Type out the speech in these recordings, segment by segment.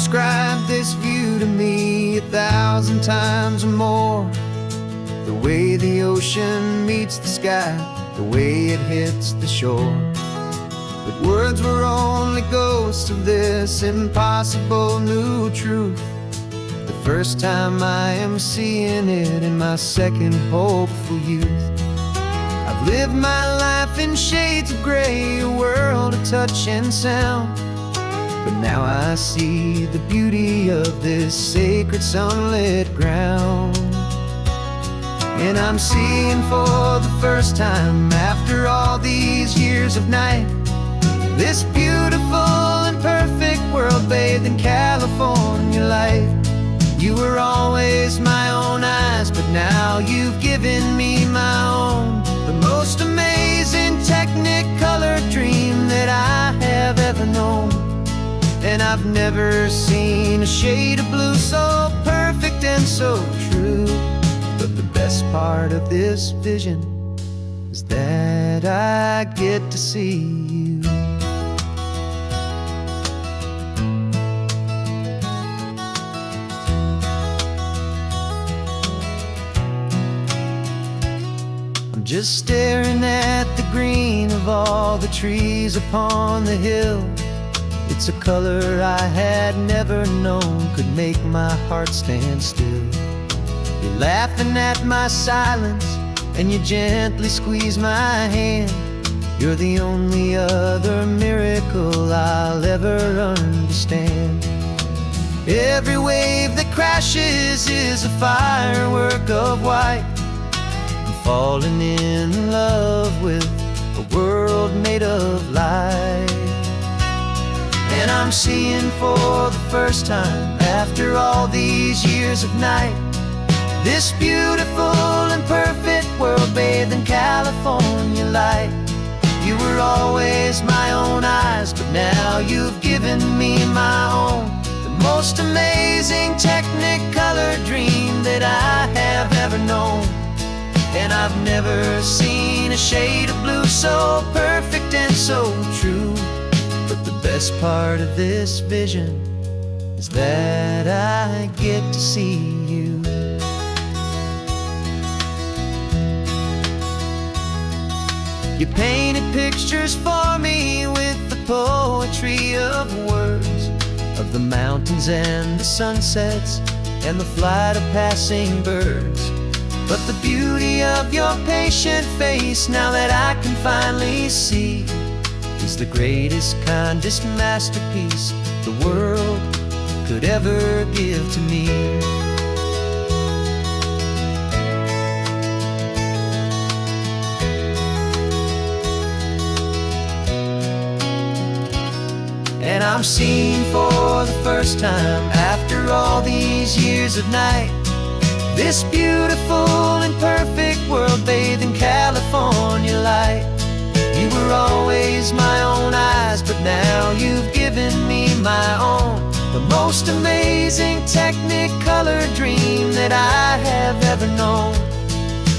described this view to me 1,000 times or more. The way the ocean meets the sky, the way it hits the shore. But words were only ghosts of this impossible new truth. The first time I am seeing it in my second hopeful youth. I've lived my life in shades of gray, a world of touch and sound. But now I see the beauty of this sacred sunlit ground. And I'm seeing for the first time, after all these years of night, this beautiful and perfect world bathed in California light. You were always my own eyes, but now you've given me my own. The most amazing technicolor dream that I have ever known. And I've never seen a shade of blue so perfect and so true. But the best part of this vision is that I get to see you. I'm just staring at the green of all the trees upon the hill. It's a color I had never known could make my heart stand still. You're laughing at my silence, and you gently squeeze my hand. You're the only other miracle I'll ever understand. Every wave that crashes is a firework of white. I'm falling in love with a world made of light. And I'm seeing for the first time, after all these years of night, this beautiful and perfect world bathed in California light. You were always my own eyes, but now you've given me my own. The most amazing technicolor dream that I have ever known. And I've never seen a shade of blue so perfect and so true. But the best part of this vision is that I get to see you. You painted pictures for me with the poetry of words, of the mountains and the sunsets and the flight of passing birds. But the beauty of your patient face, now that I can finally see, is the greatest, kindest masterpiece the world could ever give to me. And I'm seeing for the first time, after all these years of night, this beautiful and perfect world bathed in California light. You were always my own eyes, but now you've given me my own. The most amazing technicolor dream that I have ever known.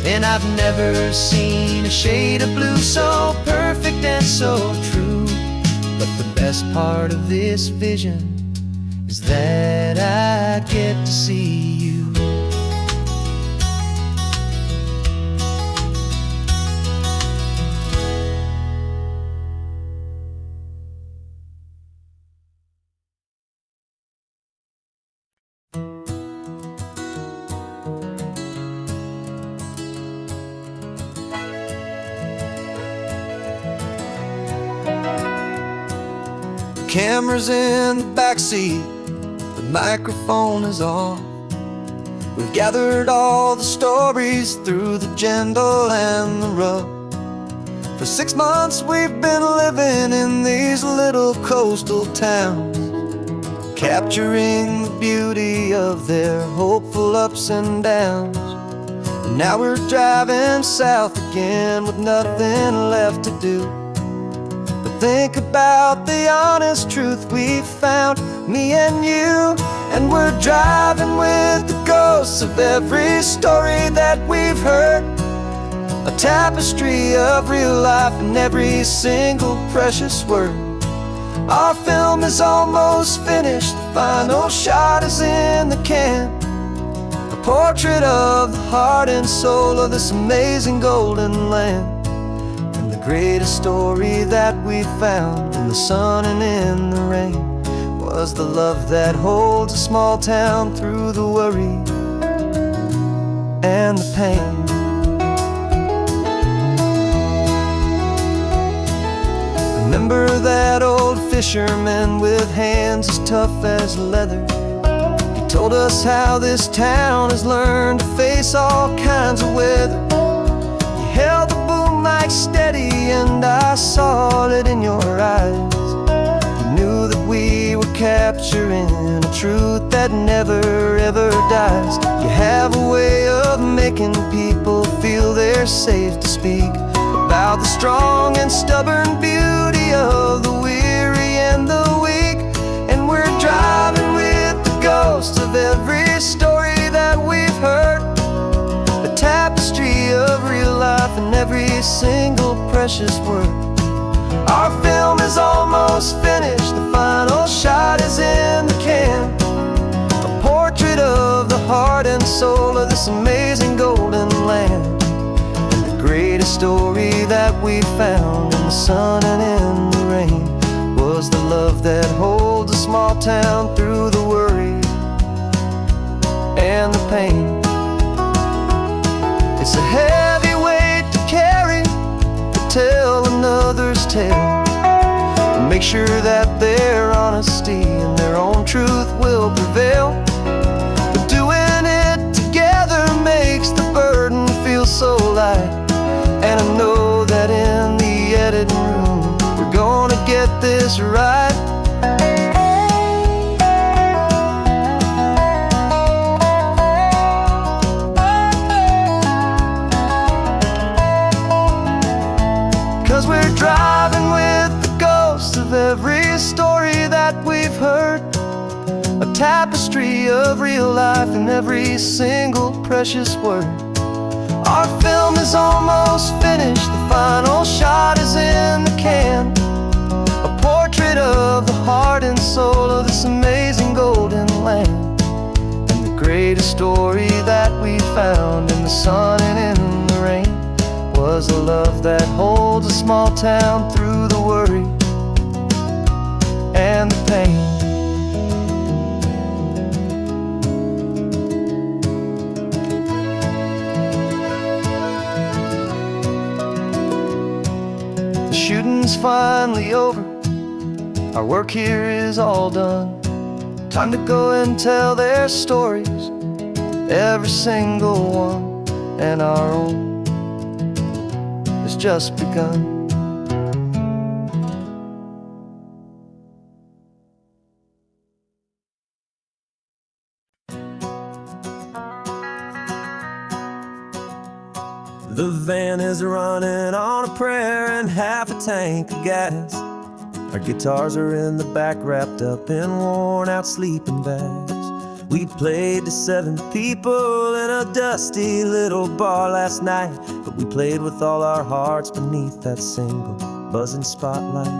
And I've never seen a shade of blue so perfect and so true. But the best part of this vision is that I get to see you. Camera's in the backseat, the microphone is on. We've gathered all the stories through the gentle and the rough. For 6 months we've been living in these little coastal towns, capturing the beauty of their hopeful ups and downs. And now we're driving south again with nothing left to do. Think about the honest truth we found, me and you. And we're driving with the ghosts of every story that we've heard, a tapestry of real life in every single precious word. Our film is almost finished, the final shot is in the can, a portrait of the heart and soul of this amazing golden land. And the greatest story that we found in the sun and in the rain was the love that holds a small town through the worry and the pain. Remember that old fisherman with hands as tough as leather? He told us how this town has learned to face all kinds of weather. You held the boom mic steady and I saw it in your eyes. You knew that we were capturing a truth that never ever dies. You have a way of making people feel they're safe to speak about the strong and stubborn beauty of the weary and the weak. And we're driving with the ghosts of every story that we've heard, a tapestry of real life and every single precious word. Our film is almost finished, the final shot is in the can, a portrait of the heart and soul of this amazing golden land. Greatest story that we found in the sun and in the rain was the love that holds a small town through the worry and the pain. It's a heavy weight to carry, to tell another's tale, and make sure that their honesty and their own truth will prevail. But doing it together makes the burden feel so light. And I know that in the editing room we're gonna get this right. 'Cause we're driving with the ghosts of every story that we've heard, a tapestry of real life and every single precious word. Our film is almost finished, the final shot is in the can, a portrait of the heart and soul of this amazing golden land. And the greatest story that we found in the sun and in the rain was the love that holds a small town through the worry and the pain. Shooting's finally over, our work here is all done. Time to go and tell their stories, every single one, and our own has just begun. The van is running on a prayer and half a tank of gas. Our guitars are in the back, wrapped up in worn-out sleeping bags. We played to 7 people in a dusty little bar last night, but we played with all our hearts beneath that single buzzing spotlight.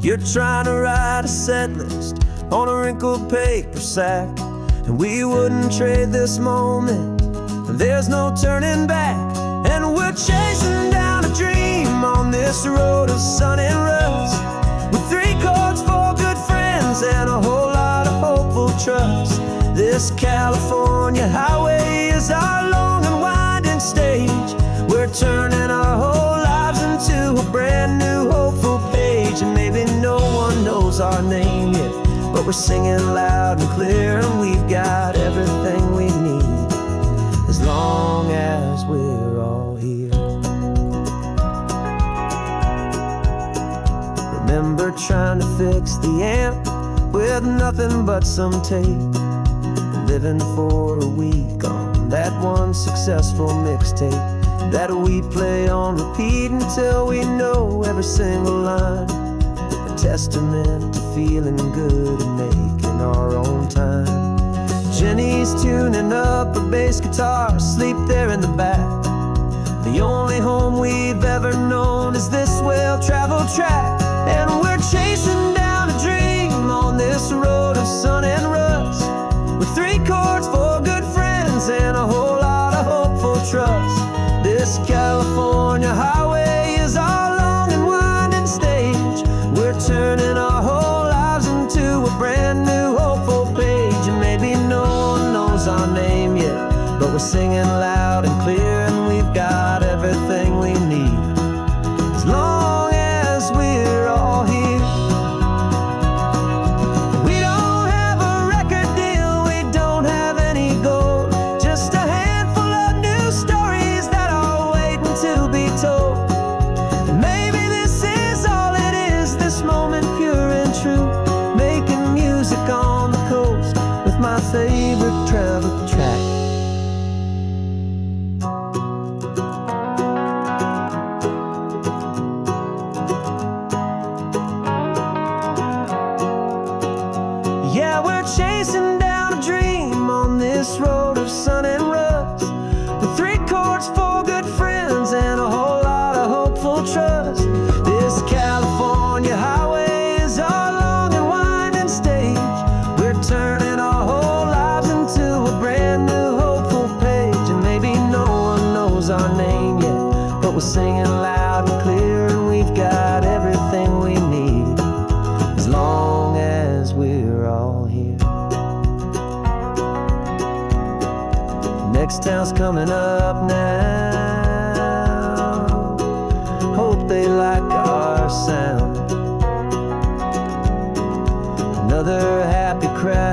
You're trying to write a set list on a wrinkled paper sack, and we wouldn't trade this moment, and there's no turning back. And we're chasing down a dream on this road of sun and rust, with 3 chords, 4 good friends, and a whole lot of hopeful trust. This California highway is our long and winding stage. We're turning our whole lives into a brand new hopeful page. And maybe no one knows our name yet, but we're singing loud and clear, and we've got everything we need, as long as we're all here. Remember trying to fix the amp with nothing but some tape, and living for a week on that one successful mixtape that we play on repeat until we know every single line, a testament to feeling good and making our own time. Jenny's tuning up her bass guitar, asleep there in the back. The only home we've ever known is this well-traveled track. And we're chasing down a dream on this road of sun and rust, This California highway is our long and winding stage. We're turning our whole lives into a brand new hopeful page. And maybe no one knows our name yet, but we're singing loud and clear, and we've got everything we need, as long as we're all here. We don't have a record deal, we don't have any gold, just a handful of new stories that are waiting to be told. And maybe this is all it is, this moment pure and true, making music on the coast with my favorite travel track. Yeah, we're chasing down a dream on this road of sun and rust, with 3 chords, 4 good friends, and a whole lot of hopeful trust. This California highway is our long and winding stage. We're turning our whole lives into a brand new hopeful page. And maybe no one knows our name yet, but we're singing loud and clear, and we've got everything we need, as long as we're all here. Next town's coming up now, hope they like our sound. Another happy crowd,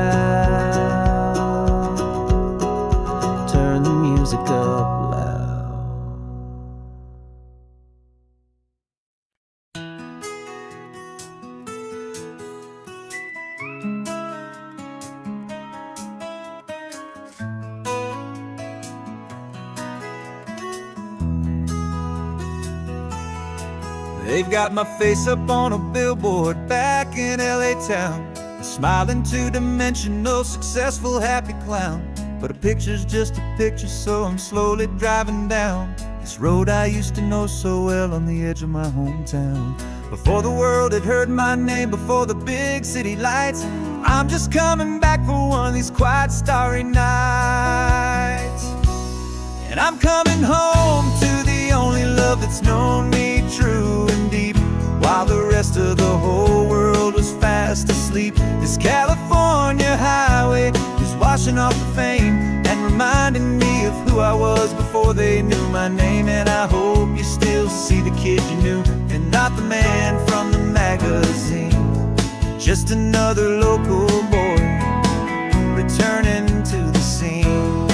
turn the music up loud. They've got my face up on a billboard back in LA town, a smiling two-dimensional, successful, happy clown. But a picture's just a picture, so I'm slowly driving down this road I used to know so well on the edge of my hometown. Before the world had heard my name, before the big city lights, I'm just coming back for one of these quiet, starry nights. And I'm coming home to the only love that's known me true and deep, while the rest of the whole world was fast asleep. This California highway is washing off the fame and reminding me of who I was before they knew my name. And I hope you still see the kid you knew, and not the man from the magazine. Just another local boy returning to the scene.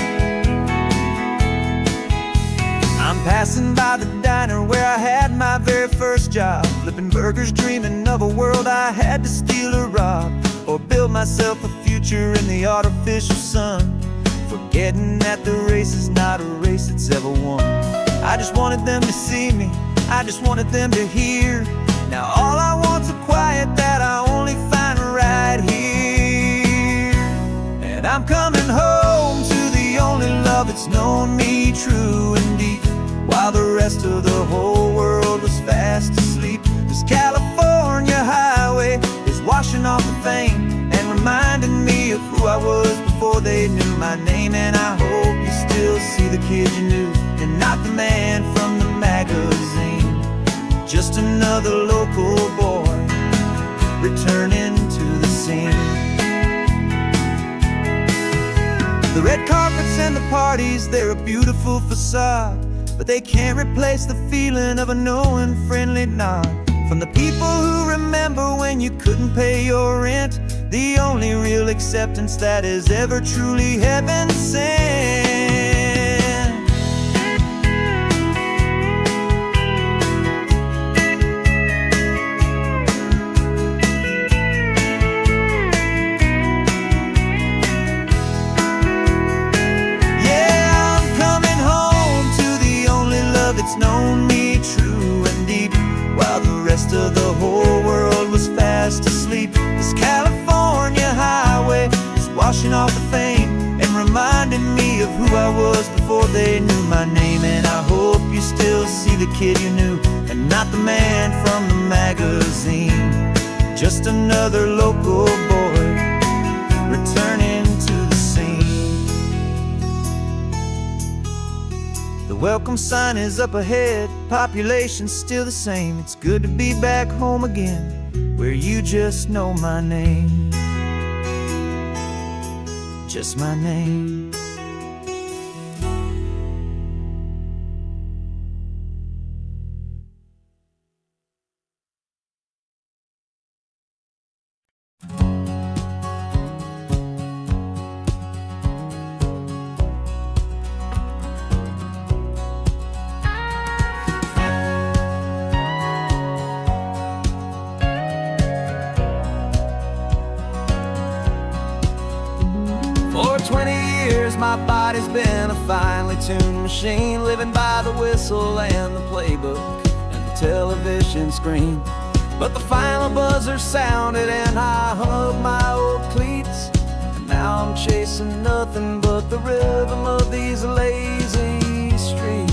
I'm passing by the diner where I had my very first job, flipping burgers, dreaming of a world I had to steal or rob, or build myself a future in the artificial sun, forgetting that the race is not a race that's ever won. I just wanted them to see me, I just wanted them to hear. Now all I want's a quiet that I only find right here. And I'm coming home to the only love that's known me true and deep, while the rest of the whole world was fast asleep. This California highway is washing off the fame and reminding me of who I was before they knew my name. And I hope you still see the kid you knew, and not the man from the magazine. Just another local boy returning to the scene. The red carpets and the parties, they're a beautiful facade, but they can't replace the feeling of a knowing, friendly nod from the people who remember when you couldn't pay your rent. The only real acceptance that is ever truly heaven sent. It's known me true and deep, while the rest of the whole world was fast asleep. This California highway is washing off the fame and reminding me of who I was before they knew my name. And I hope you still see the kid you knew, and not the man from the magazine. Just another local boy returning to the scene. The The welcome sign is up ahead, population's still the same. It's good to be back home again, where you just know my name. Just my name. For 20 years my body's been a finely tuned machine, living by the whistle and the playbook and the television screen. But the final buzzer sounded and I hung up my old cleats, and now I'm chasing nothing but the rhythm of these lazy streets.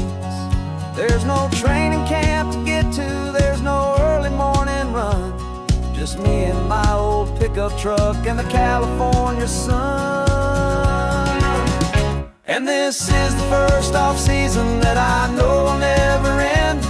There's no training camp to get to, there's no early morning run, just me and my old pickup truck and the California sun. And this is the first off-season that I know will never end,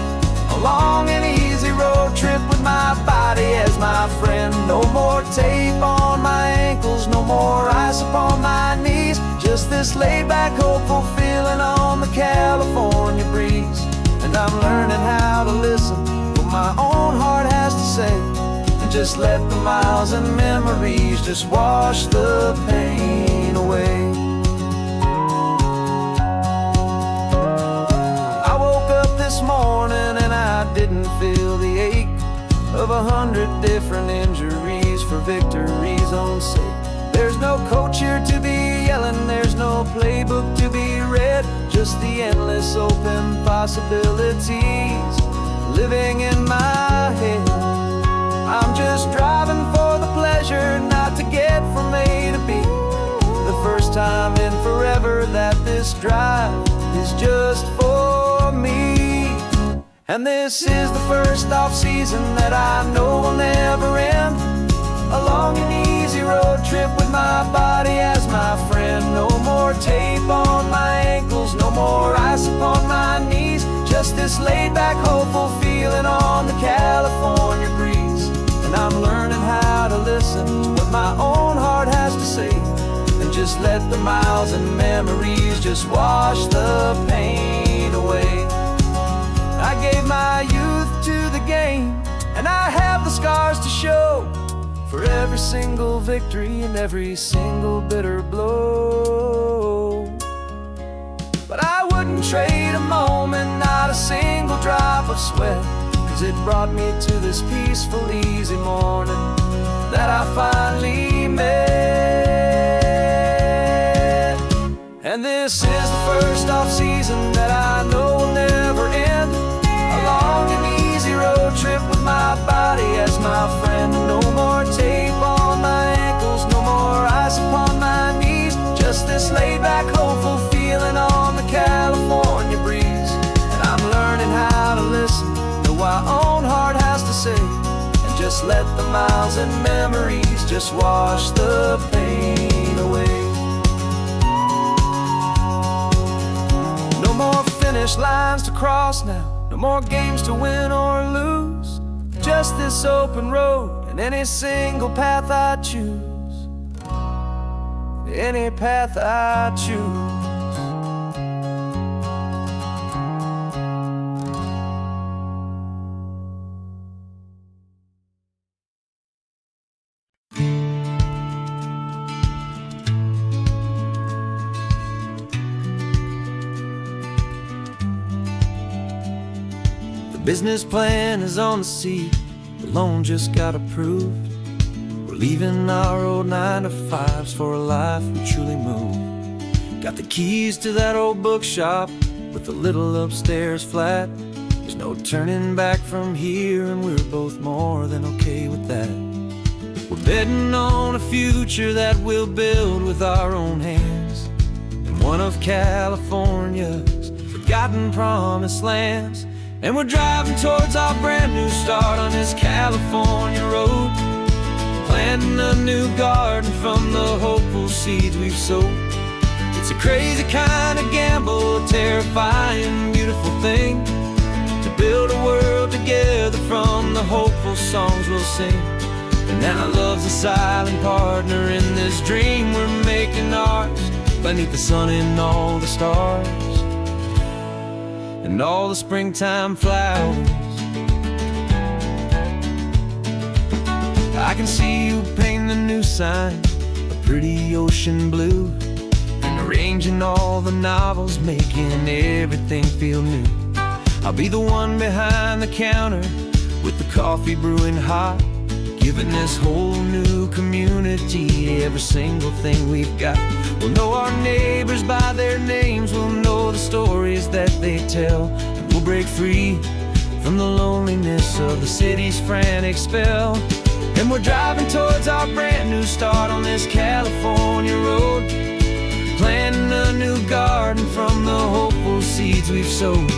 a long and easy road trip with my body as my friend. No more tape on my ankles, no more ice upon my knees, just this laid-back, hopeful feeling on the California breeze. And I'm learning how to listen what my own heart has to say, and just let the miles and memories just wash the pain away. Morning and I didn't feel the ache of 100 different injuries for victory's own sake. There's no coach here to be yelling, there's no playbook to be read, just the endless open possibilities living in my head. I'm just driving for the pleasure, not to get from A to B. The first time in forever that this drive is just for me. And this is the first off-season that I know will never end, a long and easy road trip with my body as my friend. No more tape on my ankles, no more ice upon my knees, just this laid-back, hopeful feeling on the California breeze. And I'm learning how to listen to what my own heart has to say, and just let the miles and memories just wash the pain away. I gave my youth to the game, and I have the scars to show for every single victory and every single bitter blow. But I wouldn't trade a moment, not a single drop of sweat, 'cause it brought me to this peaceful, easy morning that I finally met. And this is the first off-season that I know will never end, a long and easy road trip with my body as my friend. No more tape on my ankles, no more ice upon my knees, just this laid-back, hopeful feeling on the California breeze. And I'm learning how to listen to what my own heart has to say, and just let the miles and memories just wash the pain away. No more finish lines to cross now, no more games to win or lose, just this open road and any single path I choose, any path I choose. The business plan is on the seat, the loan just got approved. We're leaving our old 9-to-5s for a life we truly move. Got the keys to that old bookshop with the little upstairs flat. There's no turning back from here, and we're both more than okay with that. We're betting on a future that we'll build with our own hands, in one of California's forgotten promised lands. And we're driving towards our brand new start on this California road, planting a new garden from the hopeful seeds we've sowed. It's a crazy kind of gamble, a terrifying, beautiful thing, to build a world together from the hopeful songs we'll sing. And now love's a silent partner in this dream we're making ours, beneath the sun and all the stars and all the springtime flowers. I can see you painting a new sign, a pretty ocean blue, and arranging all the novels, making everything feel new. I'll be the one behind the counter with the coffee brewing hot, giving this whole new community every single thing we've got. We'll know our neighbors by their names, we'll know the stories that they tell, and we'll break free from the loneliness of the city's frantic spell. And we're driving towards our brand new start on this California road, planting a new garden from the hopeful seeds we've sowed.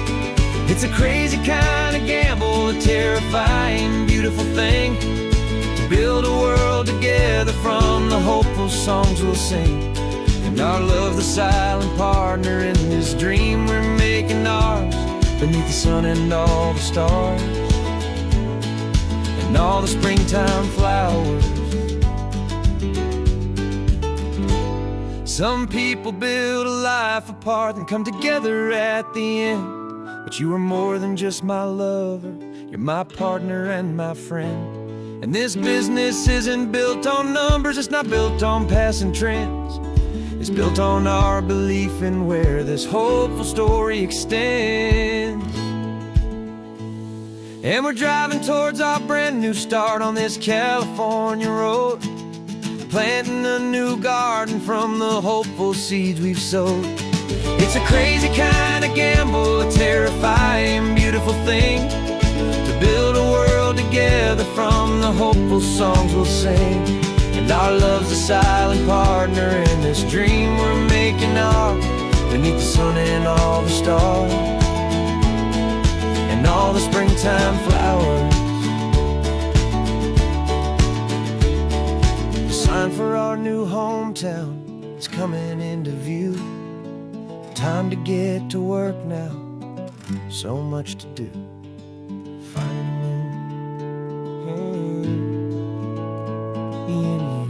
It's a crazy kind of gamble, a terrifying, beautiful thing, to build a world together from the hopeful songs we'll sing. And our love's the silent partner in this dream we're making ours, beneath the sun and all the stars and all the springtime flowers. Some people build a life apart and come together at the end, but you are more than just my lover, you're my partner and my friend. And this business isn't built on numbers, it's not built on passing trends, it's built on our belief in where this hopeful story extends. And we're driving towards our brand new start on this California road, planting a new garden from the hopeful seeds we've sowed. It's a crazy kind of gamble, a terrifying, beautiful thing, to build a world together from the hopeful songs we'll sing. And our love's a silent partner in this dream we're making ours, beneath the sun and all the stars and all the springtime flowers. The sign for our new hometown is coming into view. Time to get to work now, so much to do. Finding in you.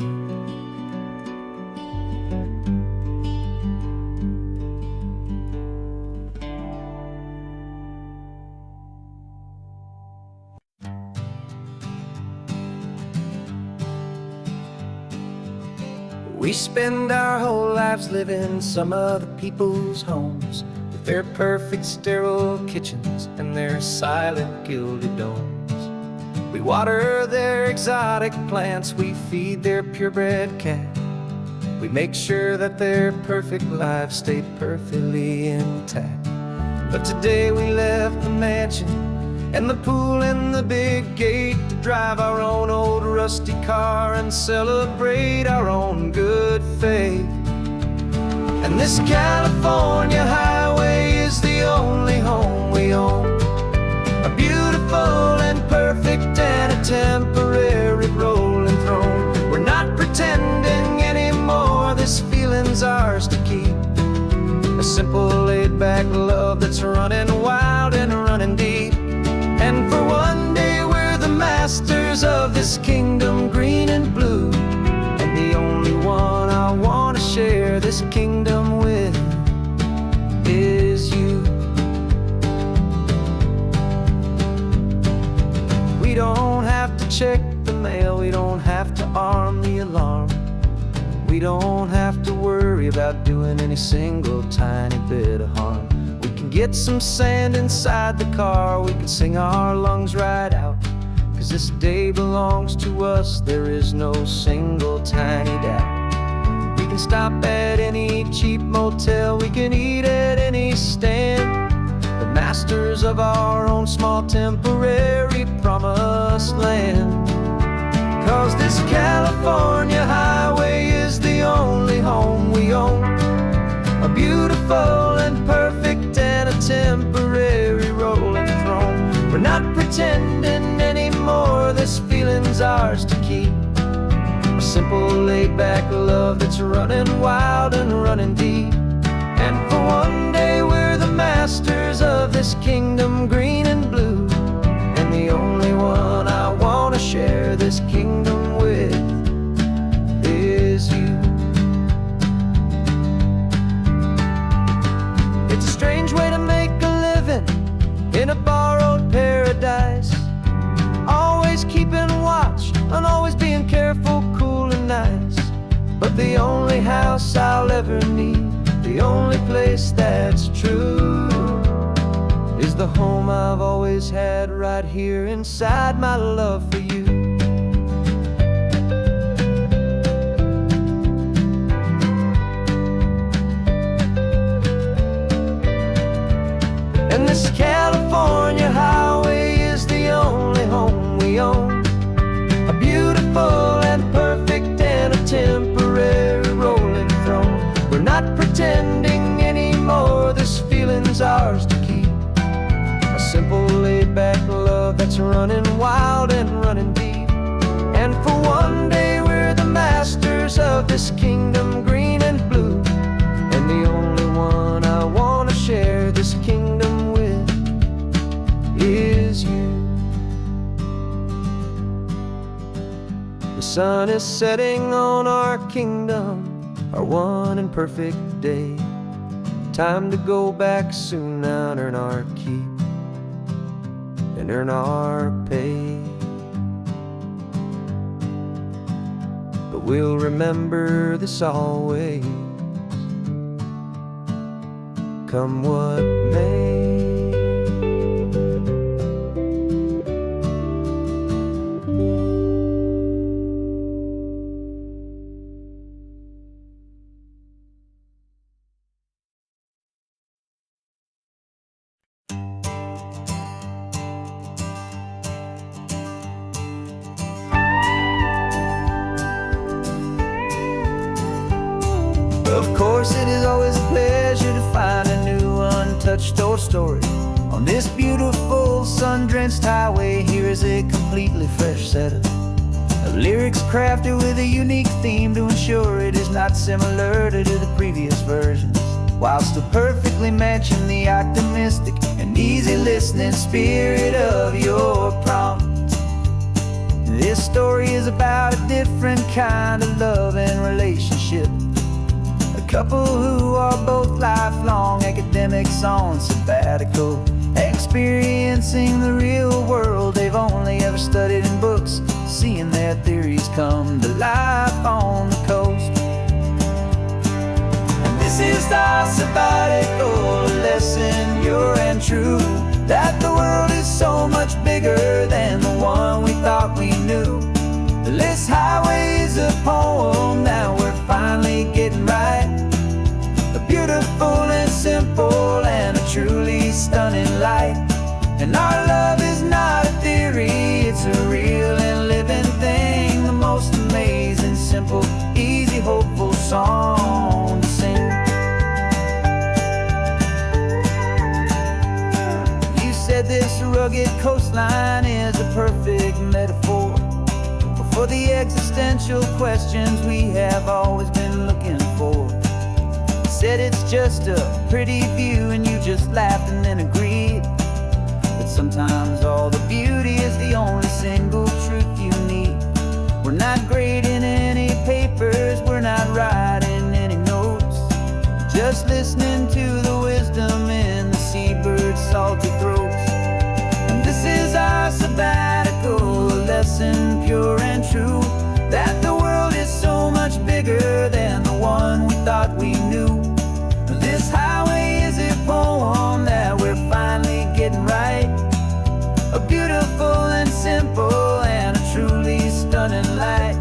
We spend our whole lives living some other people's homes, with their perfect sterile kitchens and their silent gilded domes. We water their exotic plants, we feed their purebred cat, we make sure that their perfect lives stay perfectly intact. But today we left the mansion and the pool and the big gate to drive our own old rusty car and celebrate our own good faith. And this California highway is the only home we own, a beautiful and perfect and a temporary rolling throne. We're not pretending anymore, this feeling's ours to keep, a simple laid-back love that's running wild and running deep. And for one day we're the masters of this kingdom green and blue, and the only one I want to share this kingdom with is you. We don't have to check the mail, we don't have to arm the alarm, we don't have to worry about doing any single tiny bit of harm. Get some sand inside the car, we can sing our lungs right out, 'cause this day belongs to us, there is no single tiny doubt. We can stop at any cheap motel, we can eat at any stand, the masters of our own small temporary promised land. 'Cause this California highway is the only home we own, a beautiful and perfect and a temporary rolling throne. We're not pretending anymore, this feeling's ours to keep, a simple laid-back love that's running wild and running deep. ever need. The only place that's true is the home I've always had right here inside my love for you. And this California highway is the only home we own. A beautiful and perfect and a temporary rolling throne. We're not pretending anymore, this feeling's ours to keep. A simple laid-back love that's running wild and running deep. And for one day we're the masters of this kingdom green and blue. And the only one I want to share this kingdom with is you. The sun is setting on our kingdom, our one and perfect day. Time to go back soon now and earn our keep and earn our pay. But we'll remember this always, come what may. Of course, it is always a pleasure to find a new untouched old story. On this beautiful sun-drenched highway, here is a completely fresh set of lyrics crafted with a unique theme to ensure it is not similar to the previous versions, while still perfectly matching the optimistic and easy listening spirit of your prompt. This story is about a different kind of love and relationship. Couple who are both lifelong academics on sabbatical, experiencing the real world they've only ever studied in books, seeing their theories come to life on the coast. And this is our sabbatical lesson, pure and true, that the world is so much bigger than the one we thought we knew. This highway is a poem that we're finally getting right. A beautiful and simple and a truly stunning light. And our love is not a theory, it's a real and living thing. The most amazing, simple, easy, hopeful song to sing. You said this rugged coastline is a perfect metaphor for the existential questions we have always been looking for. You said it's just a pretty view and you just laughed and then agreed. But sometimes all the beauty is the only single truth you need. We're not grading any papers, we're not writing any notes, just listening to the wisdom in the seabird's salty throats. And this is our sabbatical lesson, pure and true, that the world is so much bigger than the one we thought we knew. This highway is a poem that we're finally getting right. A beautiful and simple and a truly stunning light.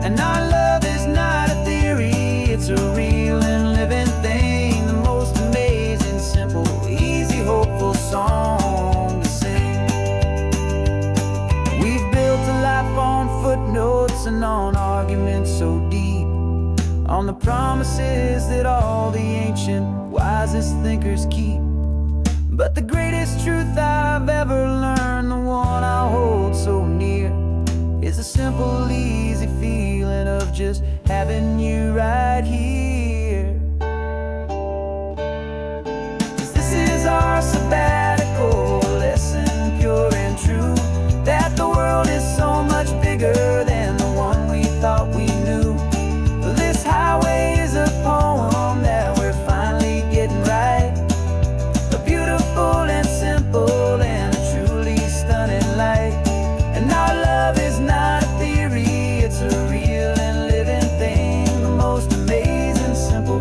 And our love is not a theory, it's a real and living thing. The most amazing, simple, easy, hopeful song to sing. We've built a life on footnotes and on arguments so deep, on the promises that all the ancient wisest thinkers keep. But the greatest truth I've ever learned, the one I hold so near, is a simple, easy feeling of just having you right here. 'Cause this is our sabbatical lesson, pure and true, that the world is so much bigger than the one we thought we knew. This highway is a poem that we're finally getting right. A beautiful and simple and a truly stunning light. And our love is not a theory, it's a real and living thing. The most amazing, simple,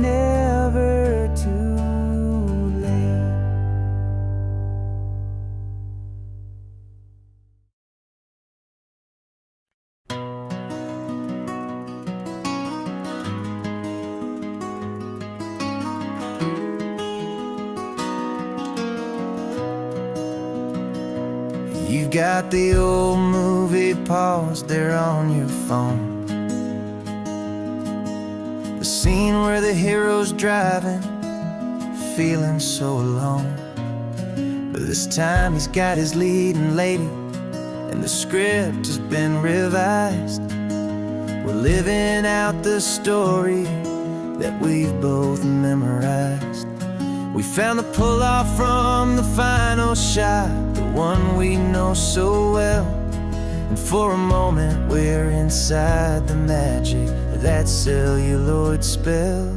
never too late. You've got the old movie paused there on your phone, the scene where the hero's driving, feeling so alone. But this time he's got his leading lady, and the script has been revised. We're living out the story that we've both memorized. We found the pull-off from the final shot, the one we know so well. And for a moment we're inside the magic of that celluloid spell.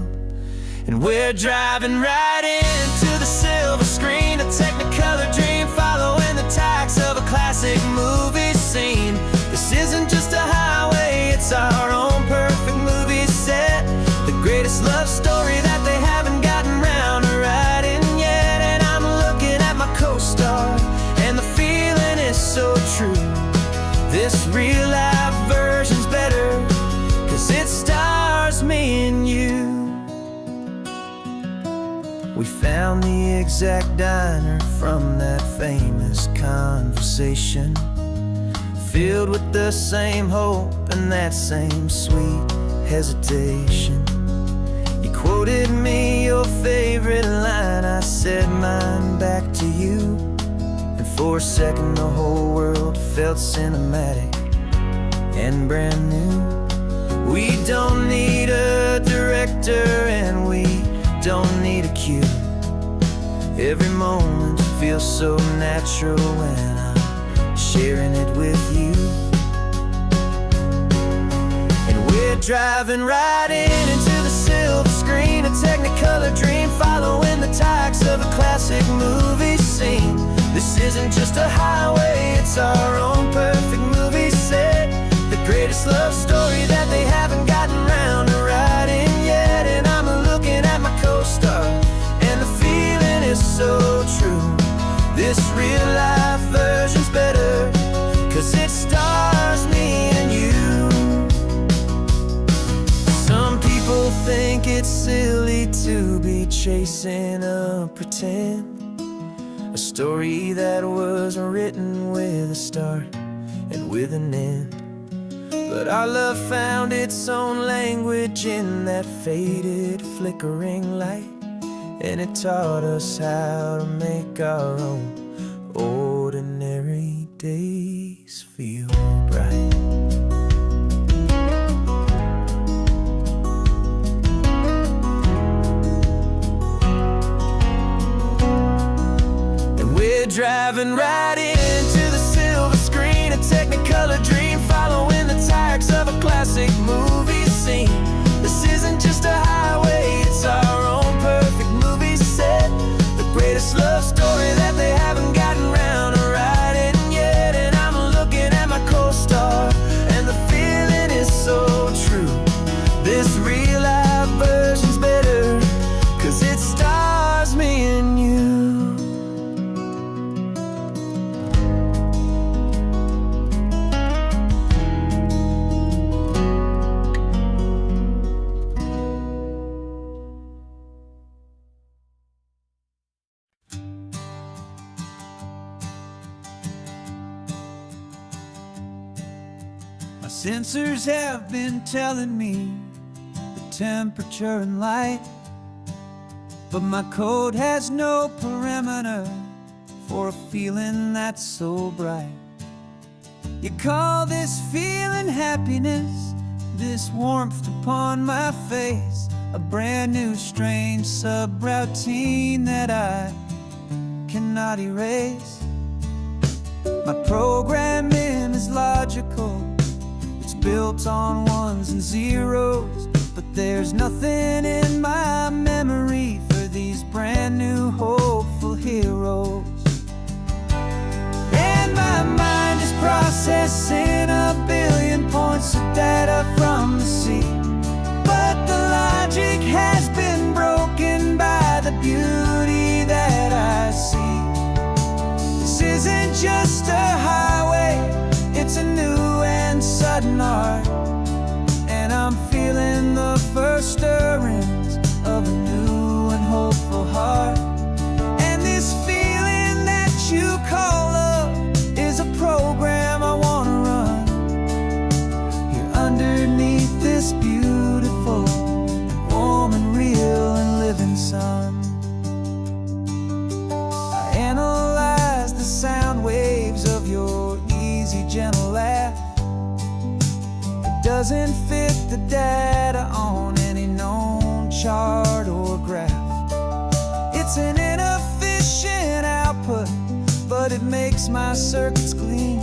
And we're driving right into the silver screen, a Technicolor dream, following the tacks of a classic movie scene. This isn't just a highway, it's our own perfect movie set, the greatest love story that they haven't gotten round to writing yet. And I'm looking at my co-star, and the feeling is so true. This real-life version's better, 'cause it stars me and you. We found the exact diner from that famous conversation, filled with the same hope and that same sweet hesitation. You quoted me your favorite line, I said mine back to you. And for a second the whole world felt cinematic and brand new. We don't need a director and we don't need a cue. Every moment feels so natural when I'm sharing it with you. And we're driving right into the silver screen, a Technicolor dream, following the tacks of a classic movie scene. This isn't just a highway, it's our own perfect movie set, the greatest love story that they haven't gotten round to writing yet. And I'm looking at my co-star, and the feeling is so true. This real-life version's better, 'cause it stars me and you. Some people think it's silly to be chasing a pretend, a story that was written with a start and with an end. But our love found its own language in that faded, flickering light, and it taught us how to make our own ordinary days feel bright. And we're driving right into the silver screen, a Technicolor dream, following the tacks of a classic movie scene. This isn't just a highway, it's our own perfect movie set, the greatest love story that they haven't gotten round to writing yet. And I'm looking at my co-star, and the feeling is so true. This real-life version's better, 'cause it stars me and you. My sensors have been telling me the temperature and light, but my code has no perimeter for a feeling that's so bright. You call this feeling happiness, this warmth upon my face, a brand new strange subroutine that I cannot erase. My programming is logical, built on ones and zeros, but there's nothing in my memory for these brand new hopeful heroes. And my mind is processing a billion points of data from the sea, but the logic has been doesn't fit the data on any known chart or graph. It's an inefficient output, but it makes my circuits clean.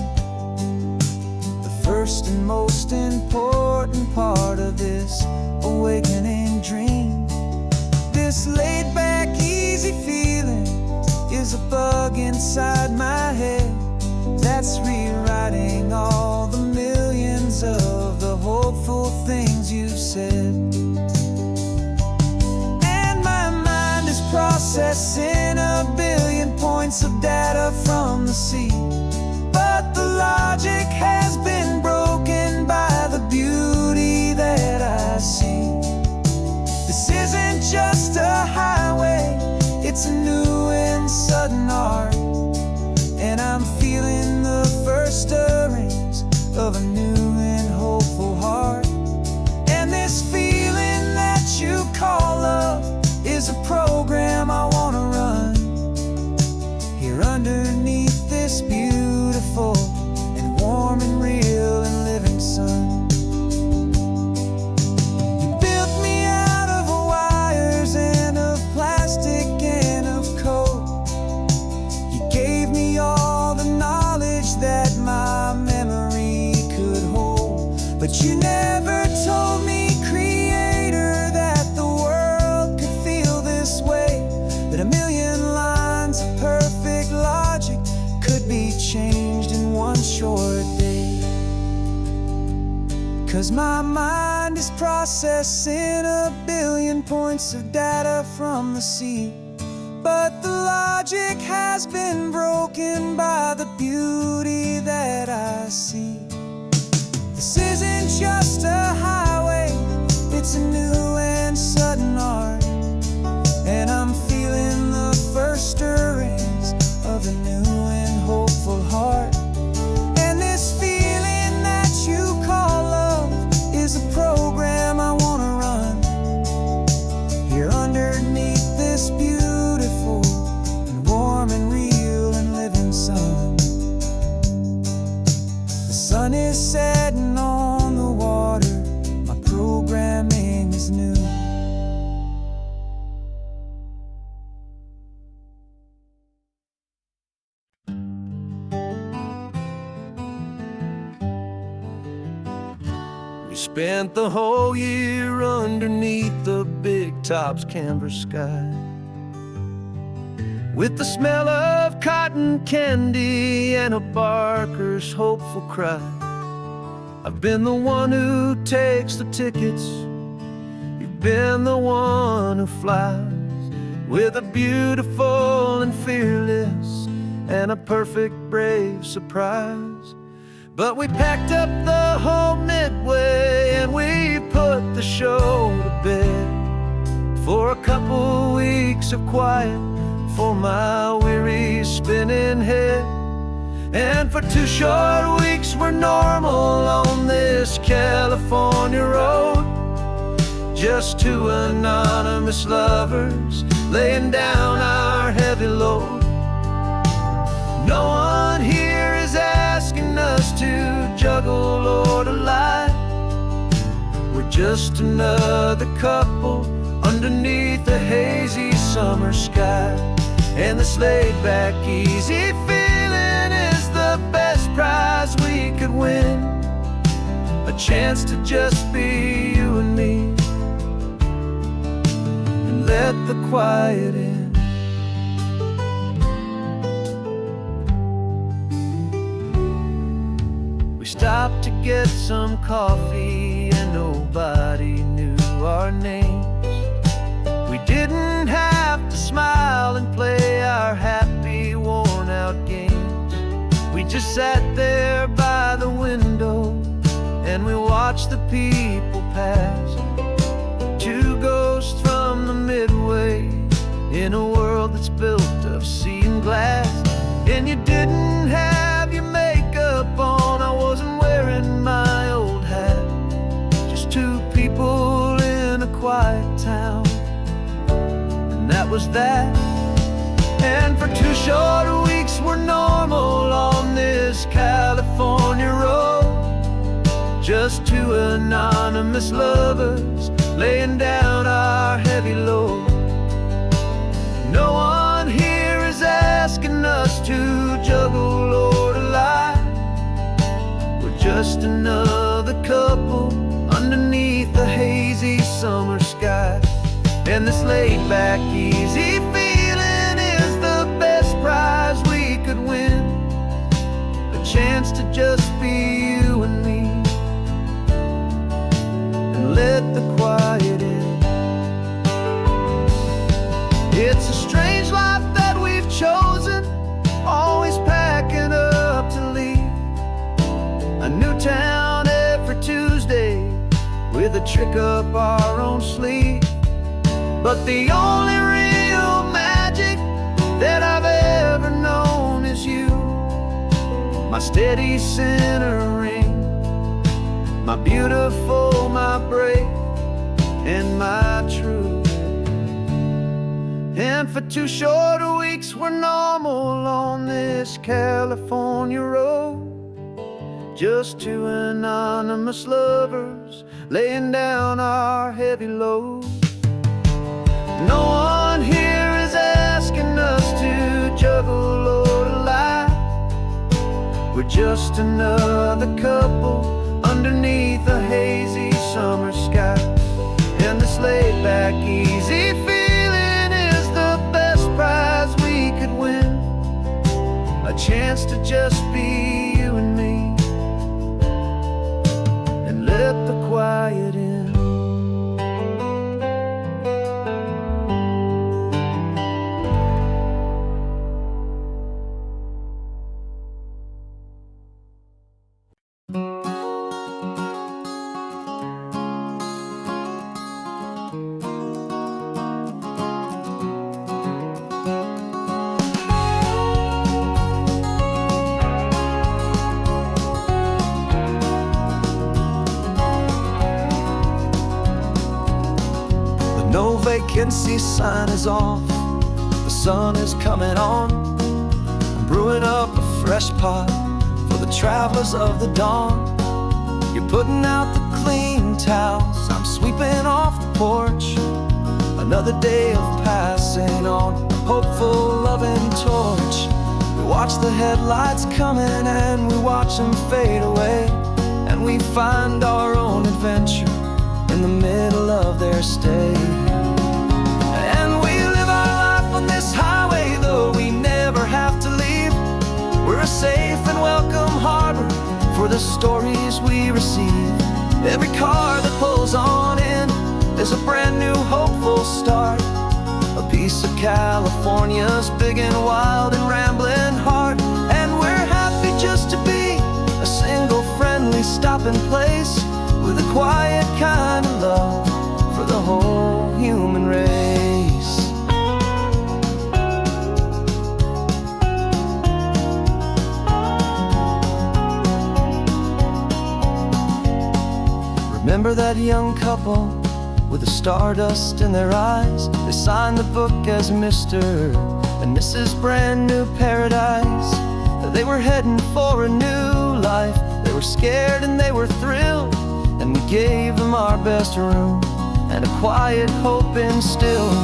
The first and most important part of this awakening dream. This laid-back, easy feeling is a bug inside my head that's rewriting all the millions of the hopeful things you've said. And my mind is processing a billion points of data from the sea, but the logic has been broken by the beauty that I see. This isn't just a highway, it's a new and sudden art, and I'm feeling the first stirrings of a new and hopeful heart. And this feeling that you call love is a program I want to run here underneath this beautiful and warm and real and living sun. You built me out of wires and of plastic and of code. You gave me all the knowledge that my memory could hold, but you never told me, Creator, that the world could feel this way, that a million lines of perfect logic could be changed in one short day. 'Cause my mind is processing a billion points of data from the sea, but the logic has been broken by the beauty that I see. This isn't just a highway, it's a new and sudden art, and I'm feeling the first stirrings of a new and hopeful heart. And this feeling that you call love is a program I want to run here underneath this beautiful and warm and real and living sun. The sun is setting on the water, my programming is new. We spent the whole year underneath the big top's canvas sky, with the smell of cotton candy and a barker's hopeful cry. I've been the one who takes the tickets, you've been the one who flies, with a beautiful and fearless and a perfect brave surprise. But we packed up the whole Midway and we put the show to bed for a couple weeks of quiet for my weary spinning head. And for 2 short weeks we're normal on this California road, just 2 anonymous lovers laying down our heavy load. No one here is asking us to juggle or to lie. We're just another couple underneath a hazy summer sky. And this laid-back, easy feeling is the best prize we could win, a chance to just be you and me, and let the quiet in. We stopped to get some coffee and nobody knew our names. We didn't have to smile and play our happy, worn-out games. We just sat there by the window and we watched the people pass. 2 ghosts from the Midway in a world that's built of sea and glass. And you didn't have your makeup on, I wasn't wearing my old hat. Just 2 people in a quiet town, and that was that. And for 2 short weeks we're normal on this California road, just two anonymous lovers laying down our heavy load. No one here is asking us to juggle or to lie. We're just another couple underneath the hazy summer sky. And this laid-back, easy feeling is the best prize we could win. A chance to just be you and me, and let the quiet in. It's a strange life that we've chosen, always packing up to leave. A new town every Tuesday, with a trick up our own sleeve. But the only real magic that I've ever known is you, my steady centering, my beautiful, my brave, and my true. And for 2 short weeks we're normal on this California road, just two anonymous lovers laying down our heavy load. No one here is asking us to juggle or to lie. We're just another couple underneath a hazy summer sky. And this laid-back, easy feeling is the best prize we could win. A chance to just be you and me, and let the quiet in. No vacancy sign is off, the sun is coming on. I'm brewing up a fresh pot for the travelers of the dawn. You're putting out the clean towels, I'm sweeping off the porch. Another day of passing on, a hopeful, loving torch. We watch the headlights coming and we watch them fade away, and we find our own adventure in the middle of their stay. And we live our life on this highway, though we never have to leave. We're a safe and welcome harbor for the stories we receive. Every car that pulls on in is a brand new hopeful start, a piece of California's big and wild and rambling heart. And we're happy just to be a single friendly stopping place, with a quiet kind of love for the whole human race. Remember that young couple with the stardust in their eyes? They signed the book as Mr. and Mrs. Brand New Paradise. They were heading for a new life. They were scared and they were thrilled, and we gave them our best room and a quiet hope instilled.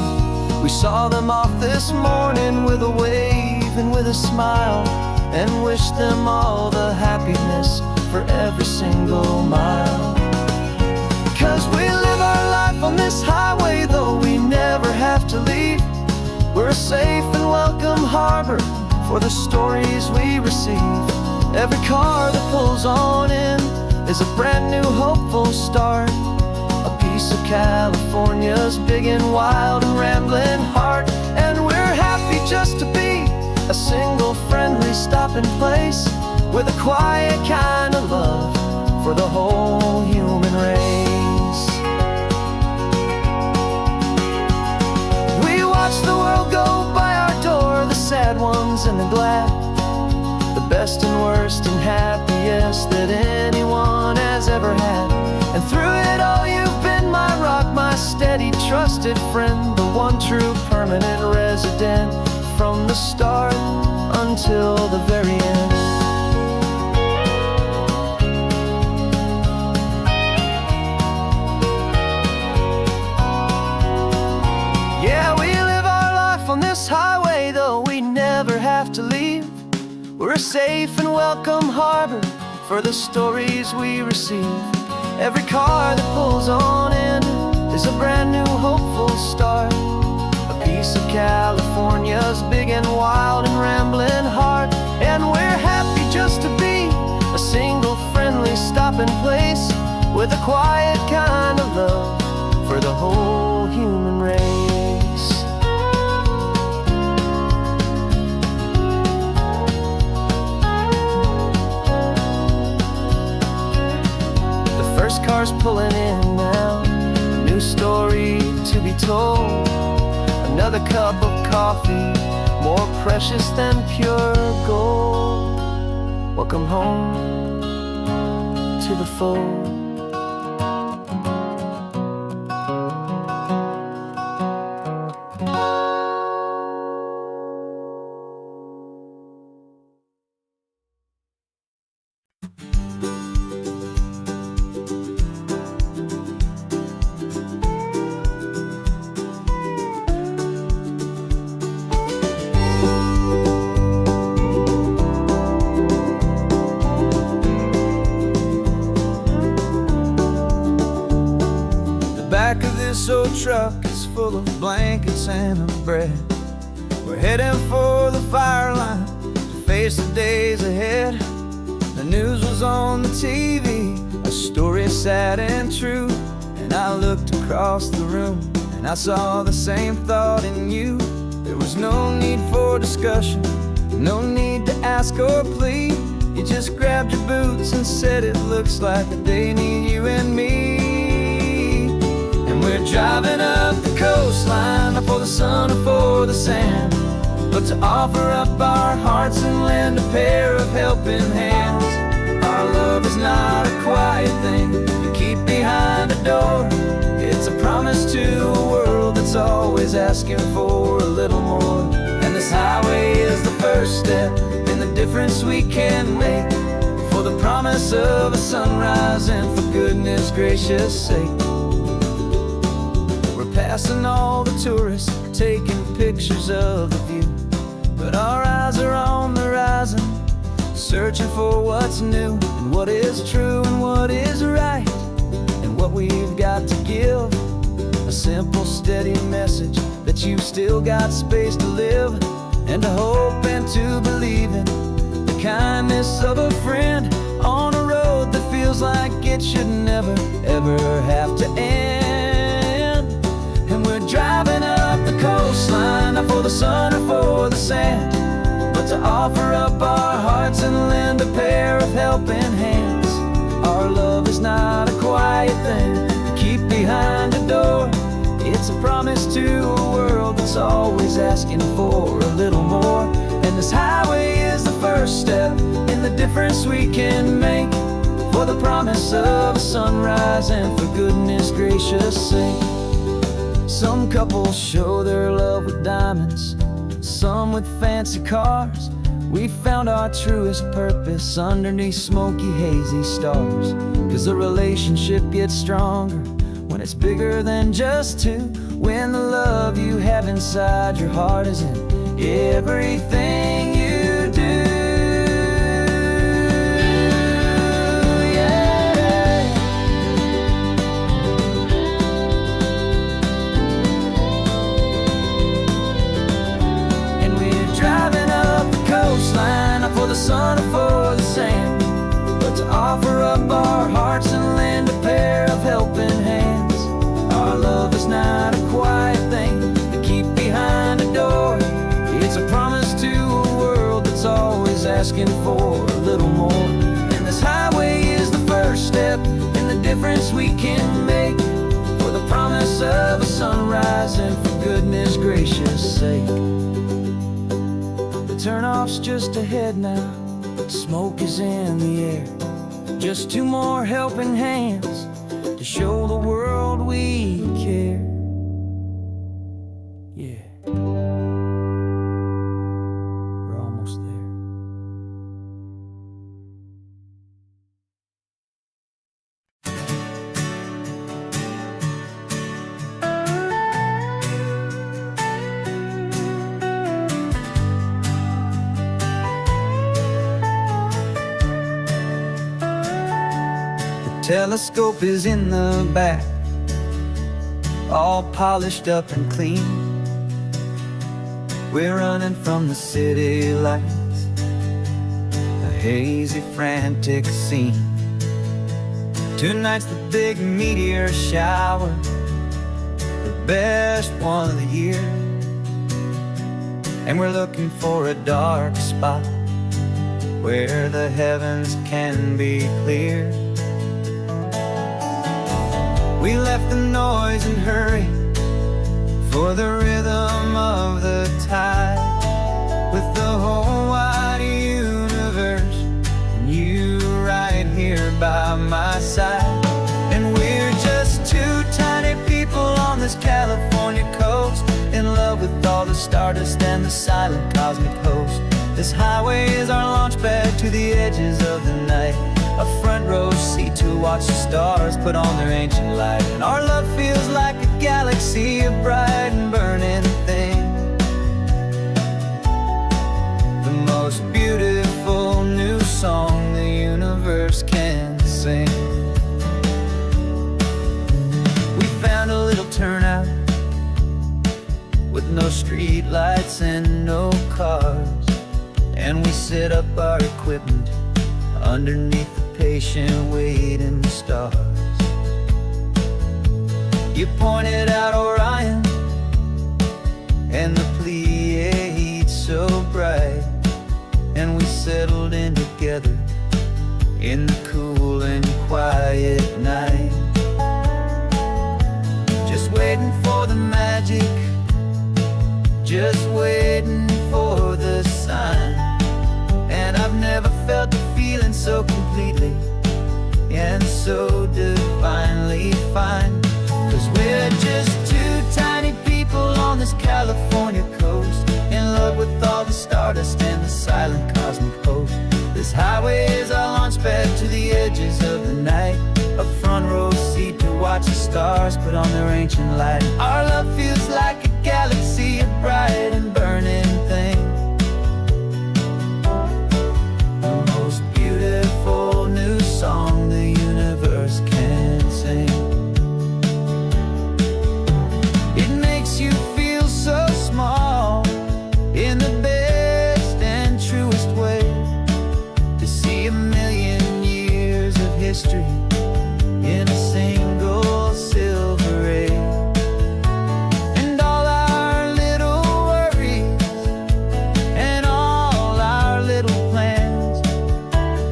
We saw them off this morning with a wave and with a smile, and wished them all the happiness for every single mile. 'Cause we live our life on this highway, though we never have to leave. We're a safe and welcome harbor for the stories we receive. Every car that pulls on in is a brand new hopeful start, a piece of California's big and wild and rambling heart. And we're happy just to be a single friendly stopping place, with a quiet kind of love for the whole human race. We watch the world go by our door, the sad ones and the glad, the best and worst and happiest that anyone has ever had. And through it all you've been my rock, my steady trusted friend, the one true permanent resident, from the start until the very end. We're a safe and welcome harbor for the stories we receive. Every car that pulls on in is a brand new hopeful start. A piece of California's big and wild and rambling heart. And we're happy just to be a single friendly stopping place with a quiet kind of love for the whole human race. The first car's pulling in now, a new story to be told. Another cup of coffee, more precious than pure gold. Welcome home to the fold. Back of this old truck is full of blankets and of bread. We're heading for the fire line to face the days ahead. The news was on the TV, a story sad and true. And I looked across the room and I saw the same thought in you. There was no need for discussion, no need to ask or plead. You just grabbed your boots and said it looks like the day need you and me. We're driving up the coastline, not for the sun or for the sand, but to offer up our hearts and lend a pair of helping hands. Our love is not a quiet thing you keep behind a door. It's a promise to a world that's always asking for a little more. And this highway is the first step in the difference we can make, for the promise of a sunrise and for goodness gracious sake. Passing all the tourists, taking pictures of the view, but our eyes are on the horizon, searching for what's new and what is true and what is right, and what we've got to give. A simple, steady message that you've still got space to live, and to hope and to believe in the kindness of a friend on a road that feels like it should never, ever have to end. Driving up the coastline, not for the sun or for the sand, but to offer up our hearts and lend a pair of helping hands. Our love is not a quiet thing to keep behind a door. It's a promise to a world that's always asking for a little more. And this highway is the first step in the difference we can make, for the promise of a sunrise and for goodness gracious sake. Some couples show their love with diamonds, some with fancy cars. We found our truest purpose underneath smoky, hazy stars. 'Cause a relationship gets stronger when it's bigger than just two, when the love you have inside your heart is in everything you do. For the sun or for the sand, but to offer up our hearts and lend a pair of helping hands. Our love is not a quiet thing to keep behind a door. It's a promise to a world that's always asking for a little more. And this highway is the first step in the difference we can make, for the promise of a sunrise and for goodness gracious sake. Turnoff's just ahead now, smoke is in the air. Just two more helping hands to show the world we care. Yeah, we're almost there. Telescope is in the back, all polished up and clean. We're running from the city lights, a hazy, frantic scene. Tonight's the big meteor shower, the best one of the year. And we're looking for a dark spot where the heavens can be clear. We left the noise and hurry for the rhythm of the tide, with the whole wide universe and you right here by my side. And we're just two tiny people on this California coast, in love with all the stardust and the silent cosmic host. This highway is our launch pad to the edges of the night, a front row seat to watch the stars put on their ancient light. And our love feels like a galaxy, a bright and burning thing, the most beautiful new song the universe can sing. We found a little turnout with no street lights and no cars, and we set up our equipment underneath the patient waiting stars. You pointed out Orion and the Pleiades so bright, and we settled in together in the cool and quiet night, just waiting for the magic, just waiting for the sign. And I've never felt the feeling so completely and so divinely fine. 'Cause we're just two tiny people on this California coast, in love with all the stardust and the silent cosmic host. This highway is our launch pad to the edges of the night, a front row seat to watch the stars put on their ancient light. Our love feels like a galaxy, a bright and burning thing, the most beautiful new song the universe can sing. It makes you feel so small in the best and truest way, to see a million years of history in a single silver ray. And all our little worries and all our little plans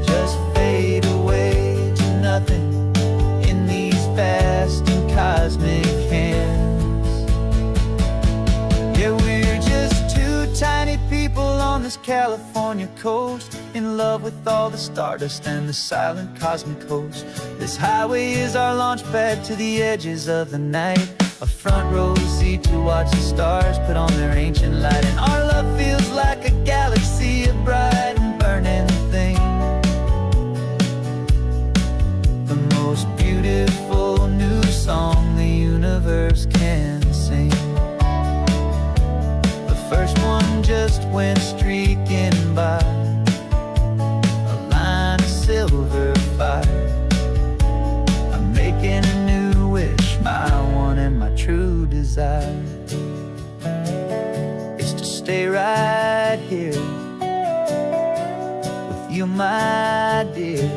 just fade away to nothing in these vast and cosmic hands. Yeah, we're just two tiny people on this California coast, in love with all the stardust and the silent cosmic host. This highway is our launch pad to the edges of the night, a front row seat to watch the stars put on their ancient light. And our love feels like a galaxy, a bright and burning thing, the most beautiful new song the universe can sing. The first one just went streaking by, a line of silver fire. I'm making a new wish, my one and my true desire is to stay right here with you, my dear.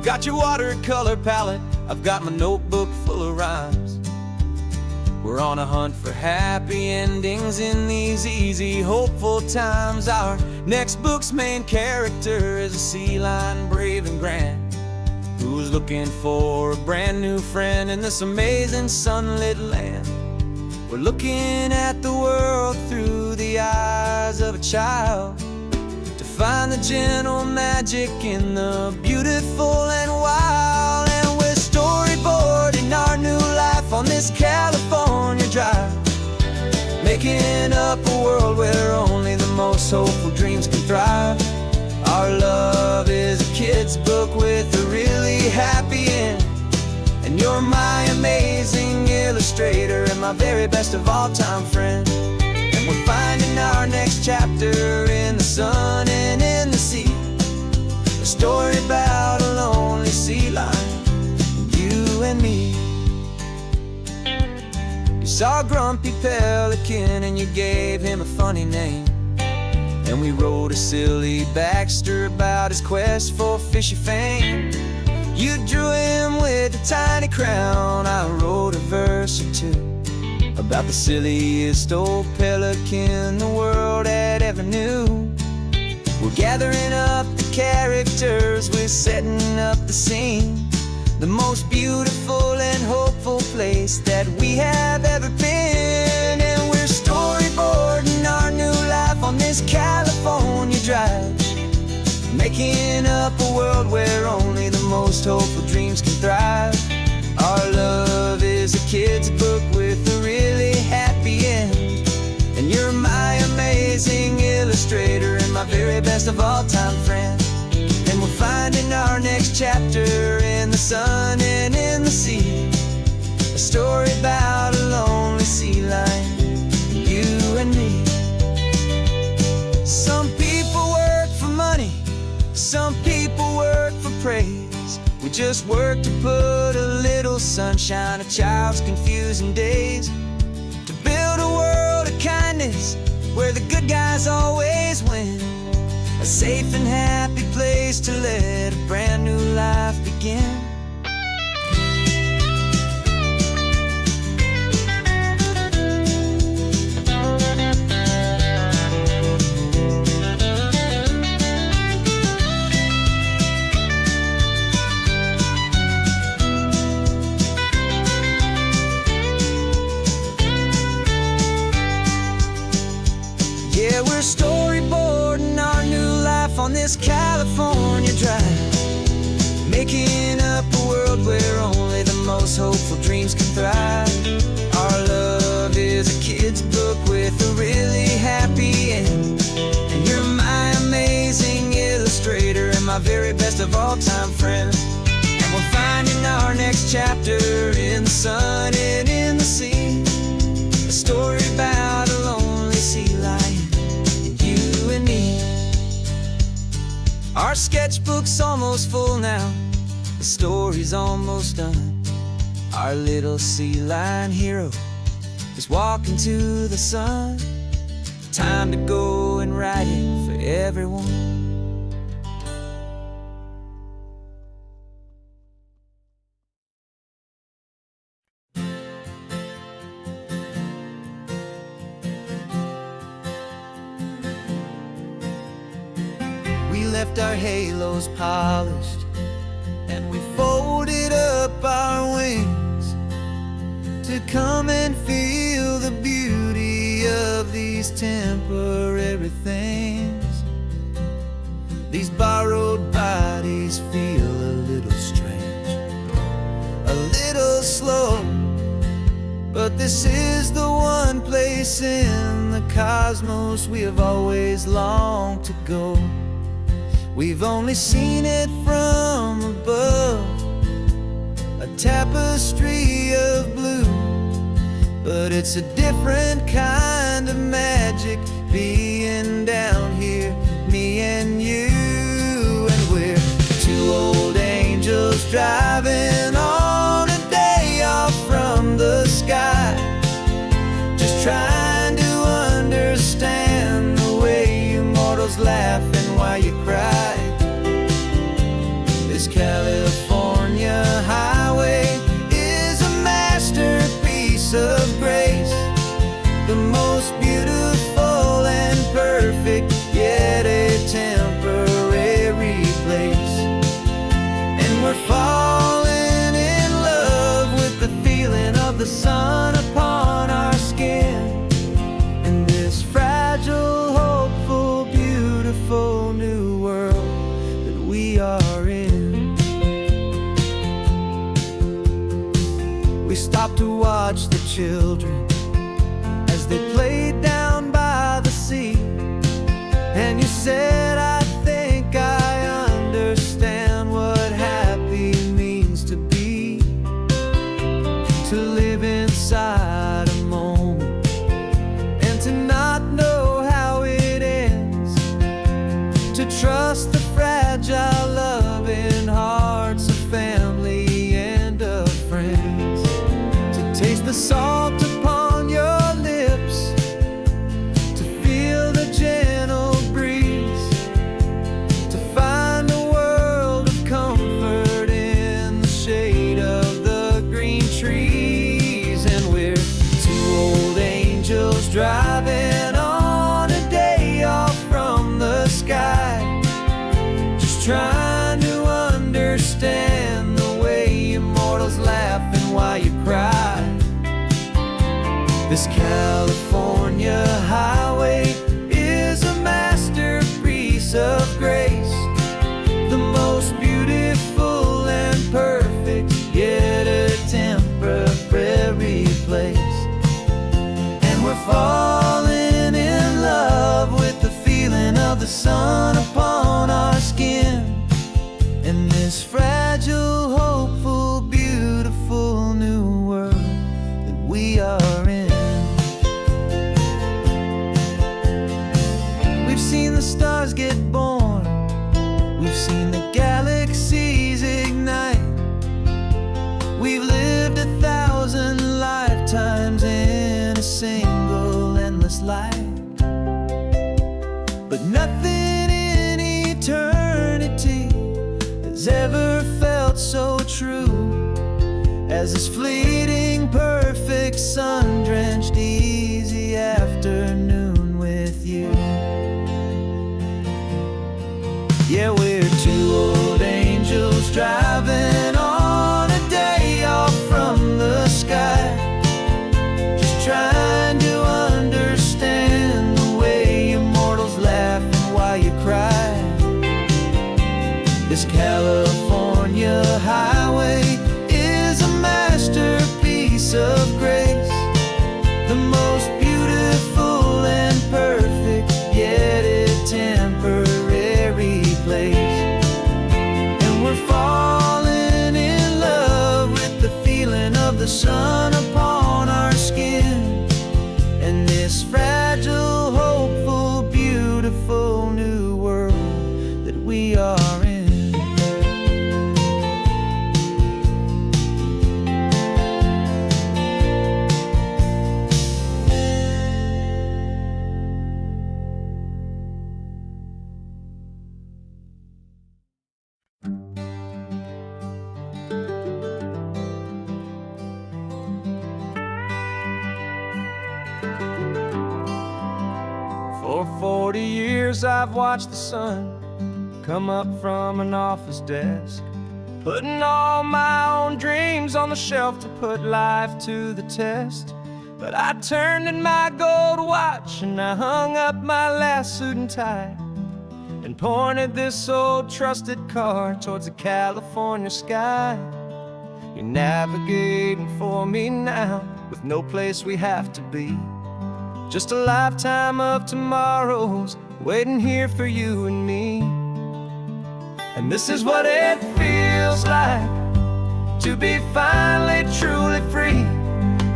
Got your watercolor palette, I've got my notebook full of rhymes. We're on a hunt for happy endings in these easy, hopeful times. Our next book's main character is a sea lion, brave and grand, who's looking for a brand new friend in this amazing sunlit land. We're looking at the world through the eyes of a child, find the gentle magic in the beautiful and wild. And we're storyboarding our new life on this California drive, making up a world where only the most most hopeful dreams can thrive. Our love is a kid's book with a really happy end, and you're my amazing illustrator and my very best of all-time friend. And we're finding our next chapter in the sun and in the sea, a story about a lonely sea lion, you and me. You saw a grumpy pelican and you gave him a funny name, and we wrote a silly Baxter about his quest for fishy fame. You drew him with a tiny crown, I wrote a verse or two about the silliest old pelican the world had ever knew. We're gathering up the characters, we're setting up the scene, the most beautiful and hopeful place that we have ever been. And we're storyboarding our new life on this California drive, making up a world where only the most hopeful dreams can thrive. Our love is a kid's book with a really happy end, and you're my amazing illustrator and my very best of all-time friend. And we're finding our next chapter in the sun and in the sea, a story about a lonely sea lion, you and me. Some people work for money, some people work for praise. We just work to put a little sunshine in a child's confusing days, to build a world of kindness where the good guys always win, a safe and happy place to let a brand new life begin. Yeah, we're storyboarding our new life on this California drive, making up a world where only the most hopeful dreams can thrive. Our love is a kid's book with a really happy end, and you're my amazing illustrator and my very best of all-time friend. And we're finding our next chapter in the sun and in the sea, a story about a lonely sea lion, you and me. Our sketchbook's almost full now, the story's almost done. Our little sea lion hero is walking to the sun. Time to go and write it for everyone. We left our halos polished, and we folded up our wings to come and feel the beauty of these temporary things. These borrowed bodies feel a little strange, a little slow, but this is the one place in the cosmos we have always longed to go. We've only seen it from above, a tapestry of blue, but it's a different kind of magic being down here, me and you. And we're two old angels driving on a day off from the sky, just trying to understand the way you mortals laugh and why you cry. This California highway is a masterpiece of grace, the most beautiful and perfect, yet a temporary place. And we're falling in love with the feeling of the sun upon our skin, in this fragile, hopeful, beautiful new world that we are in. We stopped to watch the children as they played down by the sea. And you said, I think I understand what happy means to be, to live inside a moment and to not know how it ends, to trust the fragile loving hearts of family and of friends, to taste the salt upon your lips, to feel the gentle breeze, to find a world of comfort in the shade of the green trees. And we're two old angels driving on a day off from the sky, just trying to understand the way immortals laugh and why you cry. This California highway is a masterpiece of grace, the most beautiful and perfect, yet a temporary place. And we're falling in love with the feeling of the sun upon our skin, in this fragile, hopeful, beautiful new world that we are in. We've seen the stars get born, we've seen the galaxies ignite, we've lived 1,000 lifetimes in a single endless life. But nothing in eternity has ever felt so true as this fleeting, perfect, sun-drenched, easy afternoon with you. Yeah, we're two old angels driving on a day off from the sky, just trying to understand the way immortals laugh and why you cry. This California highway is a masterpiece of grace, the most beautiful and perfect, yet a temporary place. And we're falling in love with the feeling of the sun upon our skin, and this fragile, hopeful, beautiful new world that we are in. For 40 years I've watched the sun come up from an office desk, putting all my own dreams on the shelf to put life to the test. But I turned in my gold watch and I hung up my last suit and tie, and pointed this old trusted car towards the California sky. You're navigating for me now, with no place we have to be, just a lifetime of tomorrows waiting here for you and me. And this is what it feels like to be finally truly free,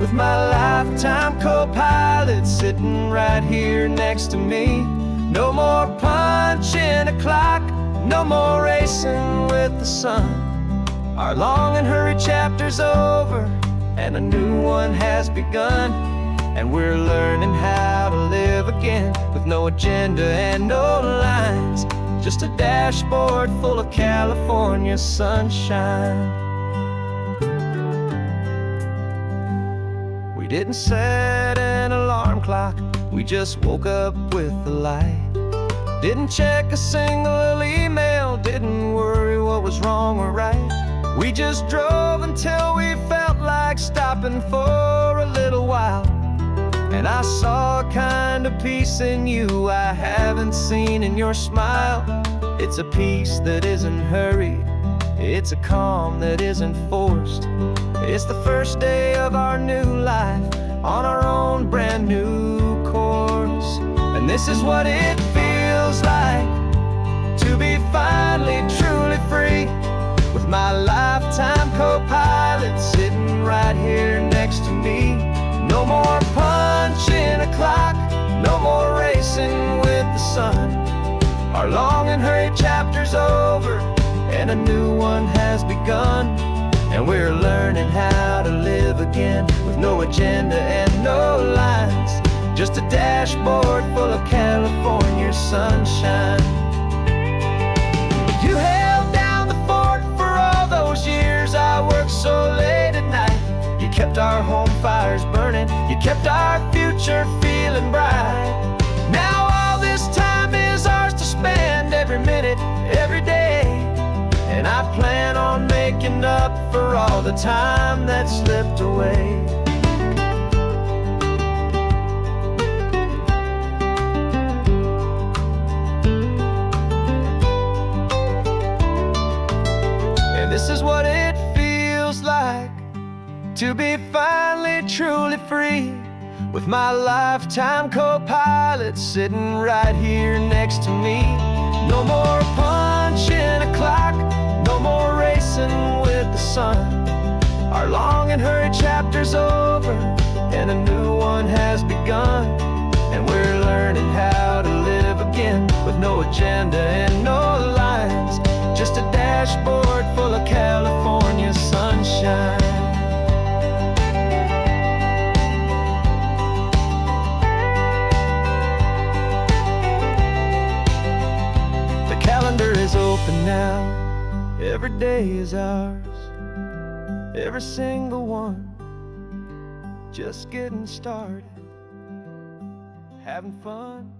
with my lifetime co-pilot sitting right here next to me. No more punching a clock, no more racing with the sun. Our long and hurried chapter's over and a new one has begun. And we're learning how to live again, with no agenda and no lines, just a dashboard full of California sunshine. We didn't set an alarm clock, we just woke up with the light. Didn't check a single email, didn't worry what was wrong or right. We just drove until we felt like stopping for a little while. And I saw a kind of peace in you I haven't seen in your smile. It's a peace that isn't hurried, it's a calm that isn't forced. It's the first day of our new life on our own brand new course. And this is what it feels feels like to be finally truly free, with my lifetime co-pilot sitting right here next to me. No more punching a clock, no more racing with the sun. Our long and hurried chapter's over, and a new one has begun. And we're learning how to live again, with no agenda and no lines, just a dashboard full of California sunshine. You held down the fort for all those years I worked so late at night. You kept our home fires burning, you kept our future feeling bright. Now all this time is ours to spend, every minute, every day. And I plan on making up for all the time that slipped away. And this is what it feels like to be finally truly free, with my lifetime co-pilot sitting right here next to me. No more punching a clock, no more racing with the sun. Our long and hurried chapter's over, and a new one has begun. And we're learning how to live again, with no agenda and no lines, just a dashboard full of California sunshine. The calendar is open now, every day is ours, every single one, just getting started, having fun.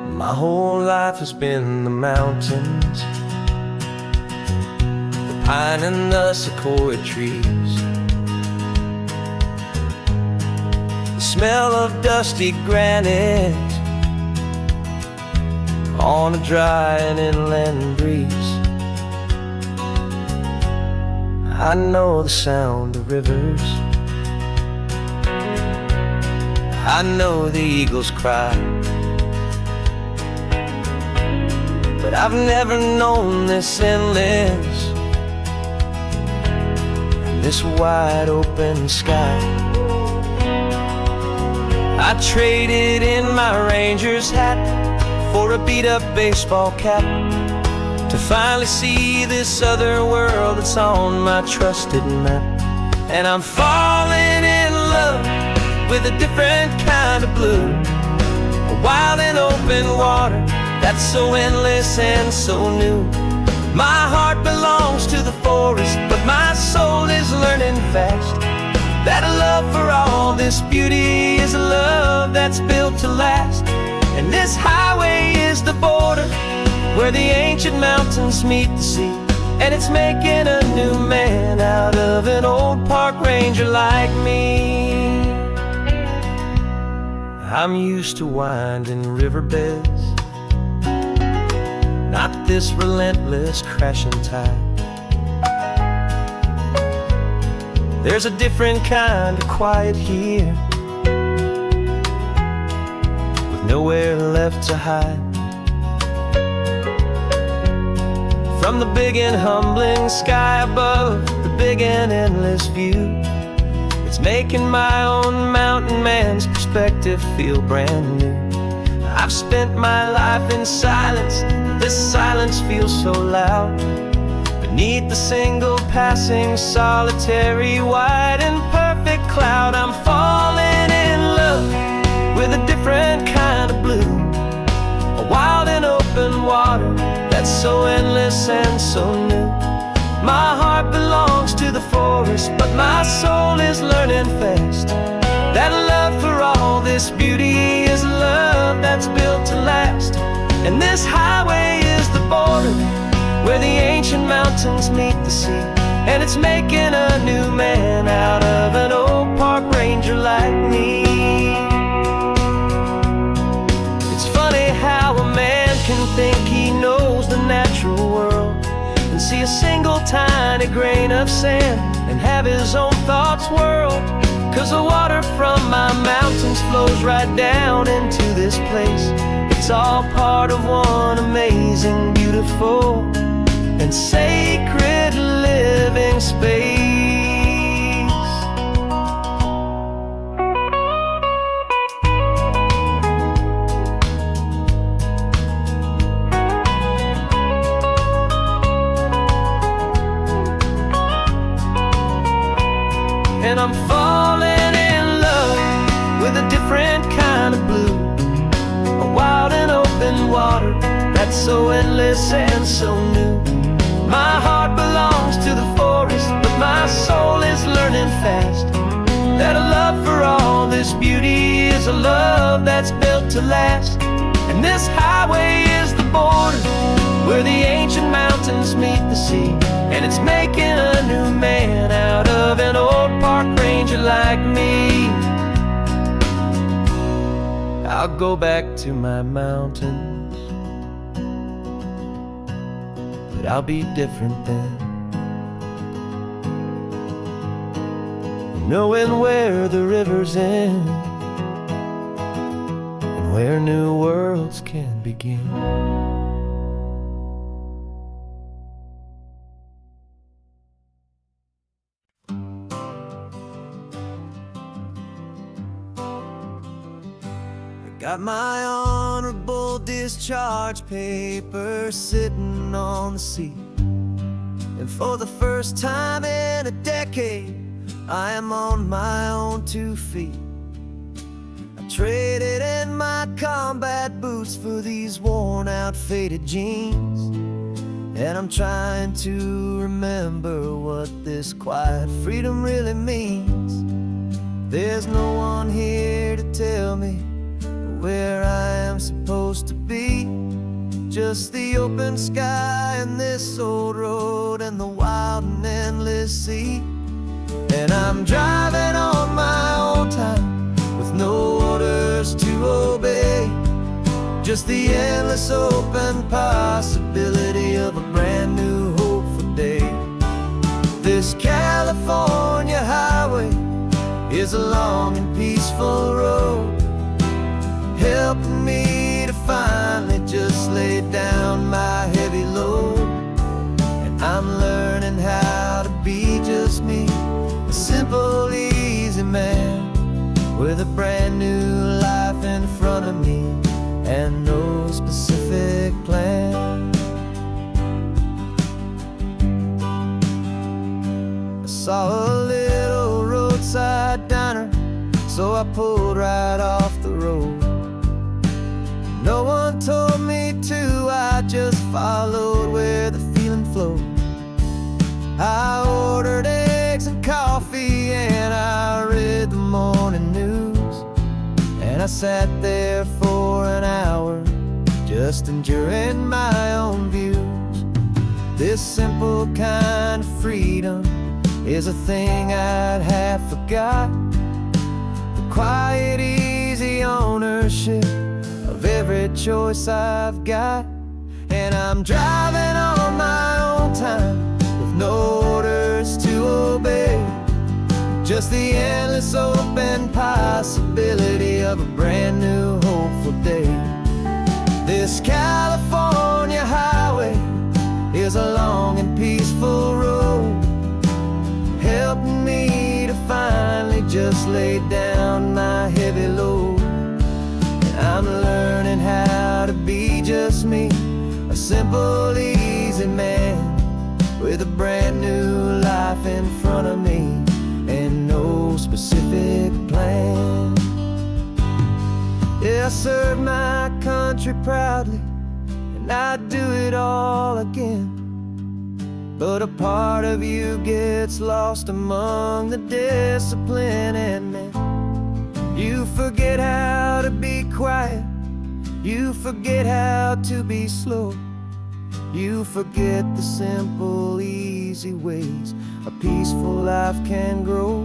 My whole life has been the mountains, the pine and the sequoia trees, the smell of dusty granite on a dry and inland breeze. I know the sound of rivers, I know the eagles cry, but I've never known this endless, this wide open sky. I traded in my Ranger's hat for a beat-up baseball cap, to finally see this other world that's on my trusted map. And I'm falling in love with a different kind of blue, a wild and open water that's so endless and so new. My heart belongs to the forest, but my soul is learning fast that a love for all this beauty is a love that's built to last. And this highway is the border where the ancient mountains meet the sea, and it's making a new man out of an old park ranger like me. I'm used to winding riverbeds, not this relentless crashing tide. There's a different kind of quiet here, with nowhere left to hide. From the big and humbling sky above, the big and endless view, it's making my own mountain man's perspective feel brand new. I've spent my life in silence, this silence feels so loud. Beneath the single passing solitary white and perfect cloud, I'm falling in love with a different kind of blue, a wild and open water that's so endless and so new. My heart belongs to the forest, but my soul is learning fast that love for all this beauty is a love that's built to last. And this highway is the border where the ancient mountains meet the sea. And it's making a new man out of an old park ranger like me. It's funny how a man can think he knows the natural world and see a single tiny grain of sand and have his own thoughts whirled. 'Cause the water from my mountains flows right down into this place. It's all part of one amazing, beautiful, and sacred living space. And I'm falling in love with a different kind of blue, a wild and open water that's so endless and so new. My heart belongs to the forest, but my soul is learning fast that a love for all this beauty is a love that's built to last. And this highway is the border where the ancient mountains meet the sea. And it's making a new man out of an old park ranger like me. I'll go back to my mountains, but I'll be different then, knowing where the rivers end and where new worlds can begin. Got my honorable discharge paper sitting on the seat, and for the first time in a decade I am on my own 2 feet. I traded in my combat boots for these worn out faded jeans, and I'm trying to remember what this quiet freedom really means. There's no one here to tell me where I am supposed to be, just the open sky and this old road and the wild and endless sea. And I'm driving on my own time with no orders to obey, just the endless open possibility of a brand new hopeful day. This California highway is a long and peaceful road, helping me to finally just lay down my heavy load. And I'm learning how to be just me, a simple, easy man with a brand new life in front of me and no specific plan. I saw a little roadside diner, so I pulled right off the road. No one told me to, I just followed where the feeling flowed. I ordered eggs and coffee and I read the morning news, and I sat there for an hour just enduring my own views. This simple kind of freedom is a thing I'd half forgot, the quiet, easy ownership of every choice I've got. And I'm driving on my own time with no orders to obey, just the endless open possibility of a brand new hopeful day. This California highway is a long and peaceful road, helping me to finally just lay down my heavy load. I'm learning how to be just me, a simple, easy man with a brand new life in front of me and no specific plan. Yeah, I served my country proudly and I'd do it all again, but a part of you gets lost among the discipline, and then you forget how to be quiet, you forget how to be slow, You forget the simple, easy ways a peaceful life can grow.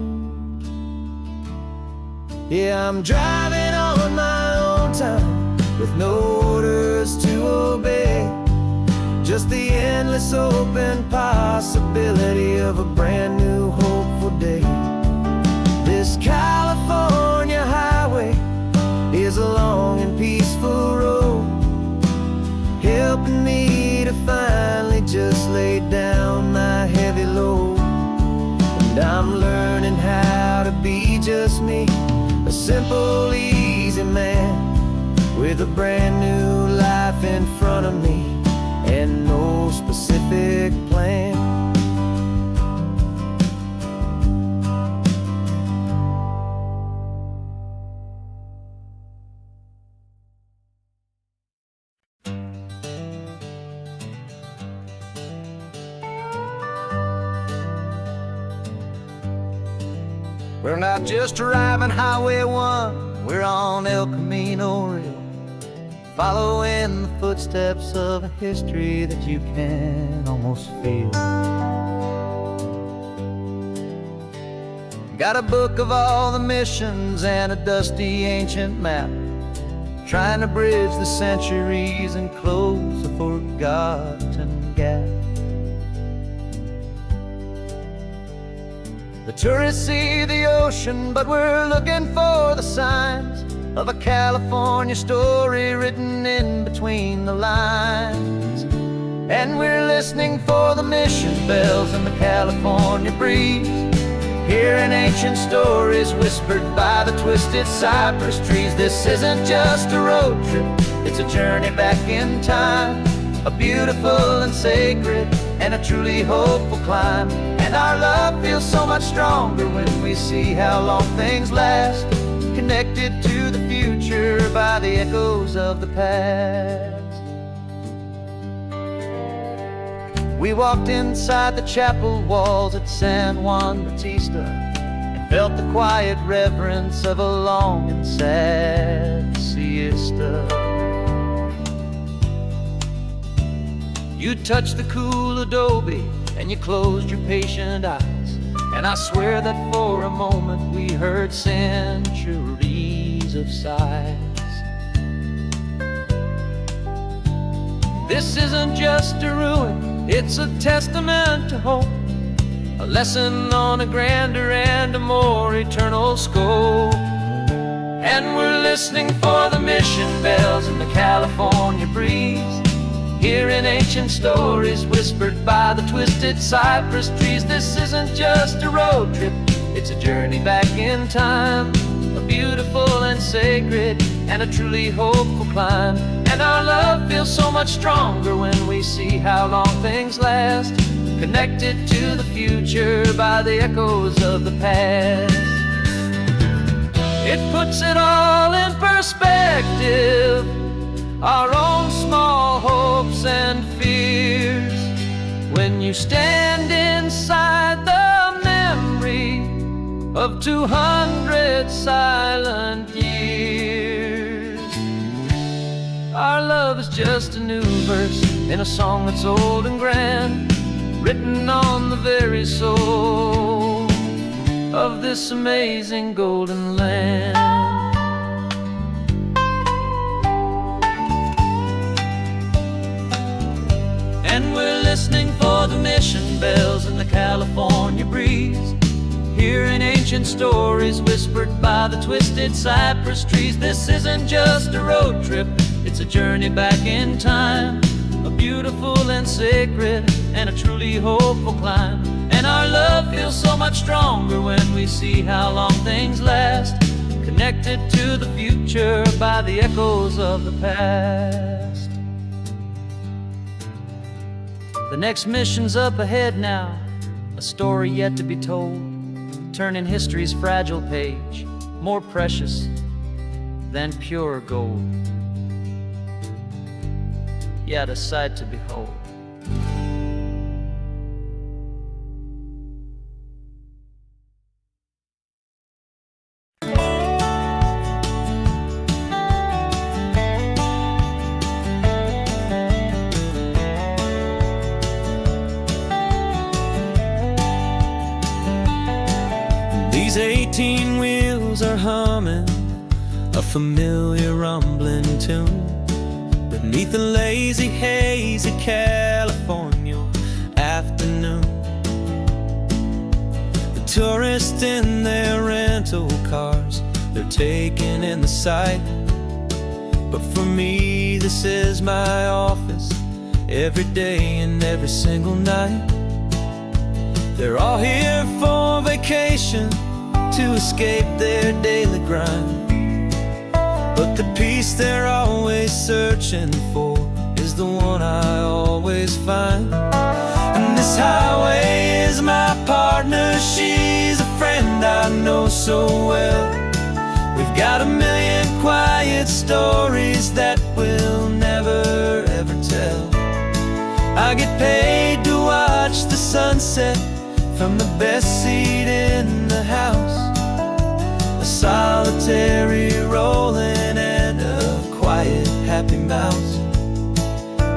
Yeah, I'm driving on my own time with no orders to obey. Just the endless open possibility of a brand new hopeful day. This California highway is a long and peaceful road, helping me to finally just lay down my heavy load. And I'm learning how to be just me, a simple, easy man with a brand new life in front of me and no specific plan. We're not just driving Highway 1, we're on El Camino Real, following the footsteps of a history that you can almost feel. Got a book of all the missions and a dusty ancient map, trying to bridge the centuries and close a forgotten gap. The tourists see the ocean, but we're looking for the signs of a California story written in between the lines. And we're listening for the mission bells in the California breeze, hearing ancient stories whispered by the twisted cypress trees. This isn't just a road trip, it's a journey back in time, a beautiful and sacred and a truly hopeful climb. And our love feels so much stronger when we see how long things last, connected to the future by the echoes of the past. We walked inside the chapel walls at San Juan Bautista and felt the quiet reverence of a long and sad siesta. You touched the cool adobe and you closed your patient eyes, and I swear that for a moment we heard centuries of sighs. This isn't just a ruin, it's a testament to hope, a lesson on a grander and a more eternal scope. And we're listening for the mission bells in the California breeze, hearing ancient stories whispered by the twisted cypress trees. This isn't just a road trip, it's a journey back in time, a beautiful and sacred and a truly hopeful climb. And our love feels so much stronger when we see how long things last, connected to the future by the echoes of the past. It puts it all in perspective, our own small hopes and fears, when you stand inside the memory of 200 silent years. Our love is just a new verse in a song that's old and grand, written on the very soul of this amazing golden land. And we're listening for the mission bells in the California breeze, hearing ancient stories whispered by the twisted cypress trees. This isn't just a road trip, it's a journey back in time, a beautiful and sacred and a truly hopeful climb. And our love feels so much stronger when we see how long things last, connected to the future by the echoes of the past. The next mission's up ahead now, a story yet to be told, turning history's fragile page more precious than pure gold. Yet a sight to behold. a familiar rumbling tune beneath a lazy, hazy California afternoon. The tourists in their rental cars, they're taking in the sight. But for me, this is my office, every day and every single night. They're all here for vacation, to escape their daily grind. But the peace they're always searching for is the one I always find. And this highway is my partner, she's a friend I know so well. We've got a million quiet stories that we'll never ever tell. I get paid to watch the sunset from the best seat in the house, a solitary rolling and a quiet happy mouse.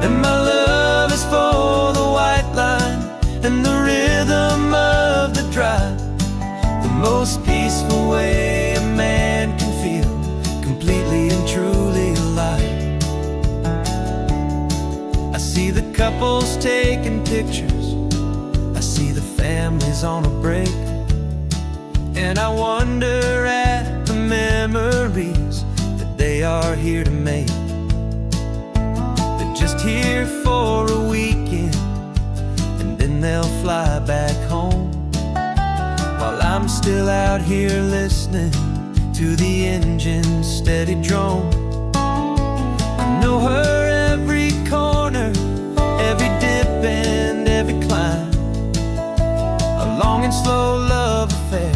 And my love is for the white line and the rhythm of the drive, the most peaceful way a man can feel completely and truly alive. I see the couples taking pictures, I see the families on a break, and I wonder at the memories that they are here to make. They're just here for a weekend, and then they'll fly back home, while I'm still out here listening to the engine's steady drone. I know her every corner, every dip and every climb, a long and slow love affair,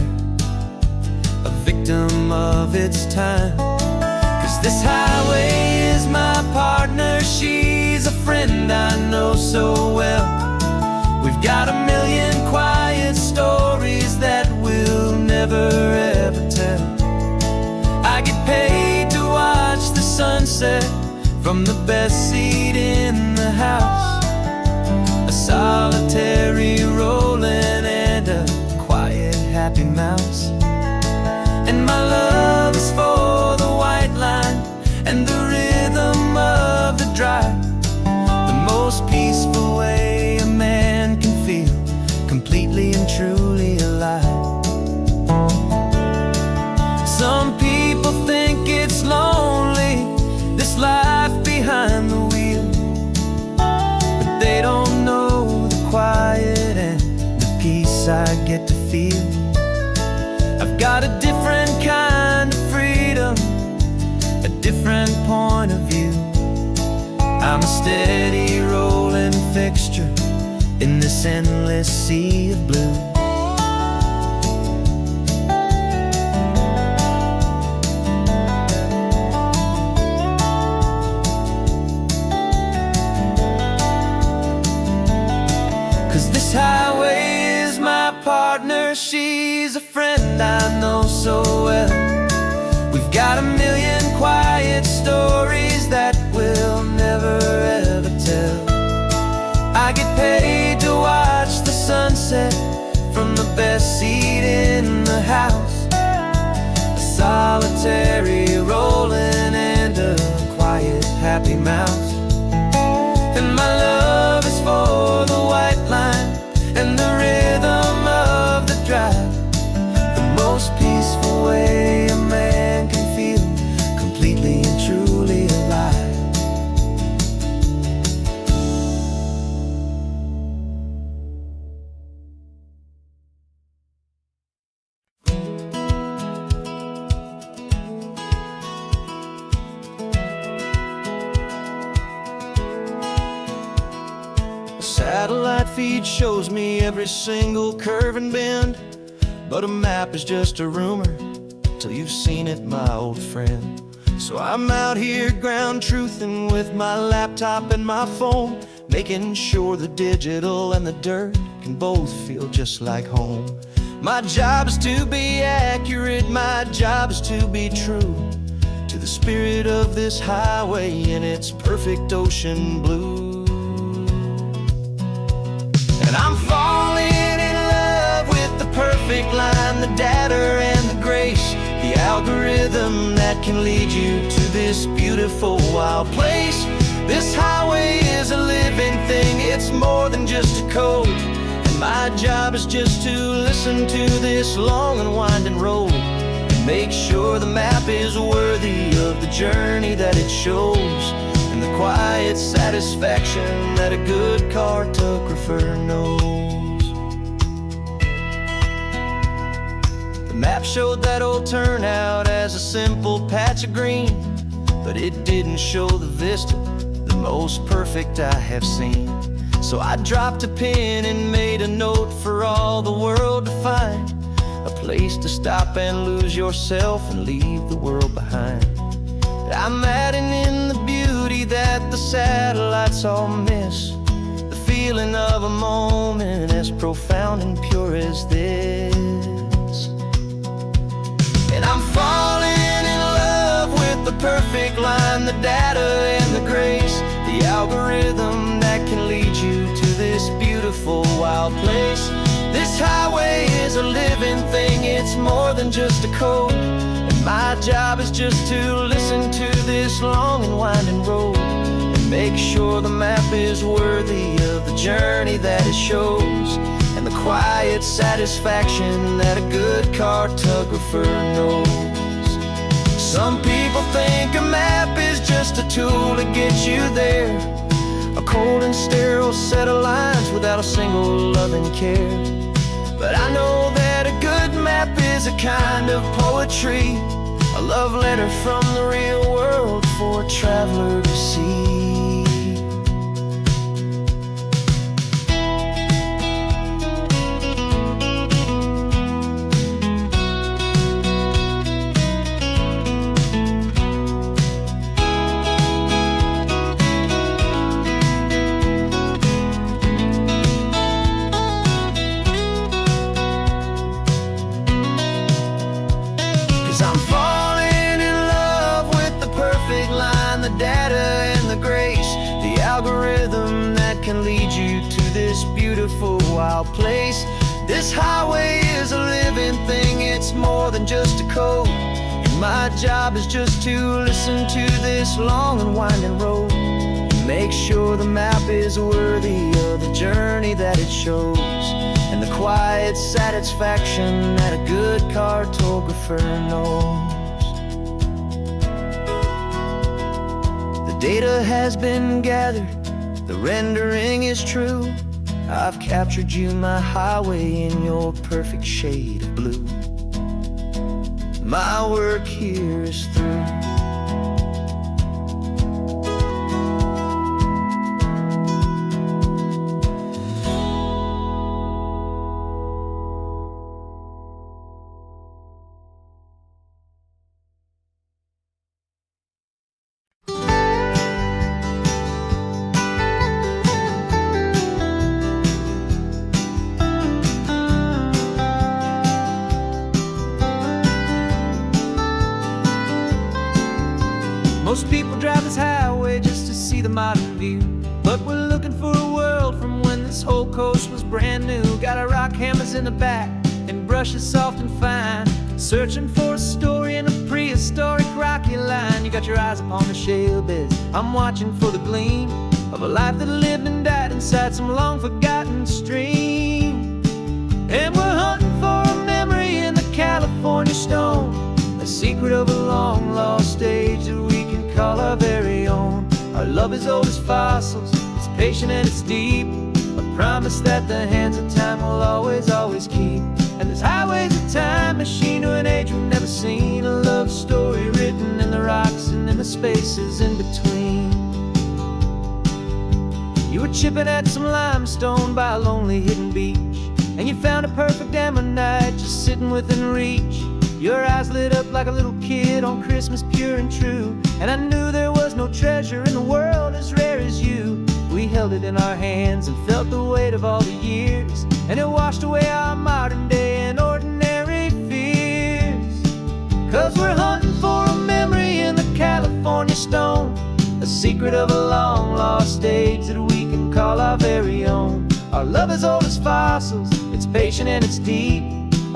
a victim of its time. 'Cause this highway is my partner, she's a friend I know so well. We've got a million quiet stories that we'll never ever tell. I get paid to watch the sunset from the best seat in the house, a solitary rolling and a quiet happy mouse. And my love is for the white line and the rhythm of the drive, the most peaceful way a man can feel completely and truly alive. Some people think it's lonely, this life behind the wheel, but they don't know the quiet and the peace I get to feel. I've got a different kind of freedom, a different point of view. I'm a steady rolling fixture in this endless sea of blue. This highway is my partner, she's a friend I know so well. We've got a million quiet stories that we'll never ever tell. I get paid to watch the sunset from the best seat in the house, a solitary rolling and a quiet happy mouse. And my love is for the white line and the rhythm of the drive, the most peaceful way a man can feel completely and truly alive. Satellite feed shows me every single curve and bend, but a map is just a rumor till you've seen it, my old friend. So I'm out here ground truthing with my laptop and my phone, making sure the digital and the dirt can both feel just like home. My job is to be accurate, my job is to be true to the spirit of this highway in its perfect ocean blue. And I'm falling in love with the perfect line, the data and the grace, the algorithm that can lead you to this beautiful wild place. This highway is a living thing, it's more than just a code. And my job is just to listen to this long and winding road and make sure the map is worthy of the journey that it shows, and the quiet satisfaction that a good cartographer knows. The map showed that old turnout as a simple patch of green, but it didn't show the vista, the most perfect I have seen. So I dropped a pin and made a note for all the world to find, a place to stop and lose yourself and leave the world behind. I'm adding in the beauty that the satellites all miss, the feeling of a moment as profound and pure as this. And I'm falling in love with the perfect line, the data and the grace, the algorithm that can lead you to this beautiful wild place. This highway is a living thing, it's more than just a code. And my job is just to listen to this long and winding road and make sure the map is worthy of the journey that it shows, and the quiet satisfaction that a good cartographer knows. Some people think a map is just a tool to get you there, a cold and sterile set of lines without a single loving care. But I know that a good map is a kind of poetry, a love letter from the real world for a traveler to see. 'Cause I'm falling in love with the perfect line, the data and the grace, the algorithm that can lead you to this beautiful wild place. This highway is a living thing, it's more than just a code. And my job is just to listen to this long and winding road and make sure the map is worthy of the journey that it shows, and the quiet satisfaction that a good cartographer knows. The data has been gathered, the rendering is true. I've captured you, my highway, in your perfect shade of blue. My work here is through. Most people drive this highway just to see the modern view, but we're looking for a world from when this whole coast was brand new. Got our rock hammers in the back and brushes soft and fine, searching for a story in a prehistoric rocky line. You got your eyes upon the shale beds, I'm watching for the gleam of a life that lived and died inside some long forgotten stream. And we're hunting for a memory in the California stone, a secret of a long lost age that we can call our very own. Our love is old as fossils, it's patient and it's deep, a promise that the hands of time will always, always keep. And this highway's a time machine to an age we've never seen, a love story written in the rocks and in the spaces in between. You were chipping at some limestone by a lonely hidden beach, and you found a perfect ammonite just sitting within reach. Your eyes lit up like a little kid on Christmas, pure and true, and I knew there was no treasure in the world as rare as you. We held it in our hands and felt the weight of all the years, and it washed away our modern day and ordinary fears. 'Cause we're hunting for a memory in the California stone, a secret of a long lost age that we can call our very own. Our love is old as fossils, it's patient and it's deep,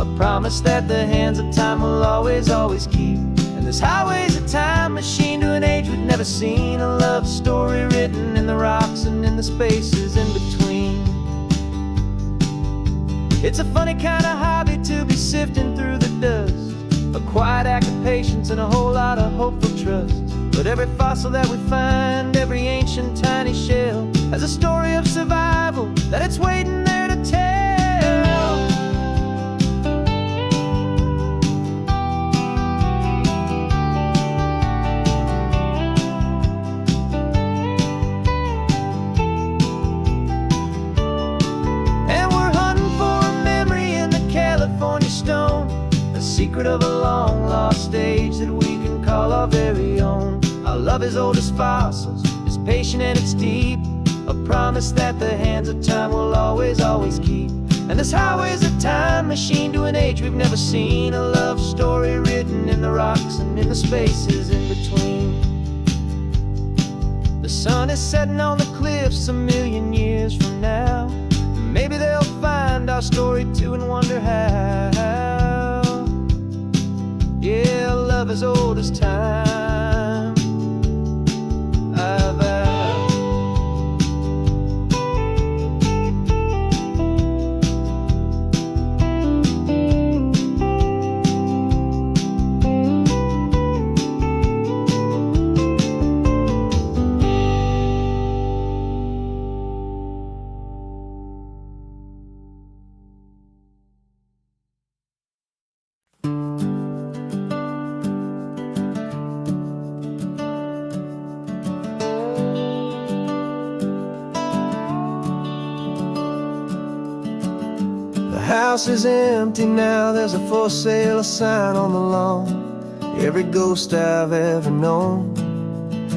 a promise that the hands of time will always, always keep. And this highway's a time machine to an age we've never seen, a love story written in the rocks and in the spaces in between. It's a funny kind of hobby to be sifting through the dust, a quiet act of patience and a whole lot of hopeful trust. But every fossil that we find, every ancient tiny shell, has a story of survival that it's waiting there to tell. And we're hunting for a memory in the California stone, a secret of a long lost age that we can call our very own. Our love is old as fossils, it's patient and it's deep, a promise that the hands of time will always, always keep. And this highway's a time machine to an age we've never seen, a love story written in the rocks and in the spaces in between. The sun is setting on the cliffs a million years from now. Maybe they'll find our story too and wonder how. Yeah, love is old as time. The house is empty now, there's a for sale sign on the lawn. Every ghost I've ever known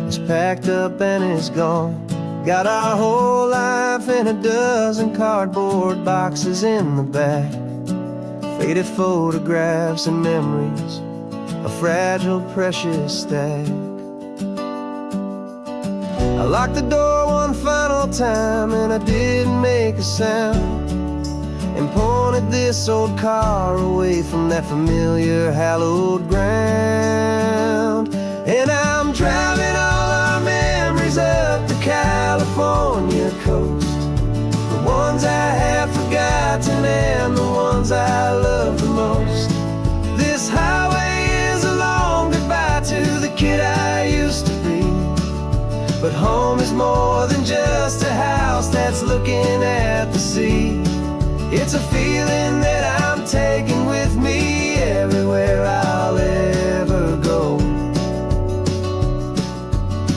is packed up and is gone. Got our whole life in a dozen cardboard boxes in the back, faded photographs and memories, a fragile, precious stack. I locked the door one final time and I didn't make a sound, and pointed this old car away from that familiar hallowed ground. And I'm driving all our memories up the California coast, the ones I have forgotten and the ones I love the most. This highway is a long goodbye to the kid I used to be, but home is more than just a house that's looking at the sea. It's a feeling that I'm taking with me everywhere I'll ever go.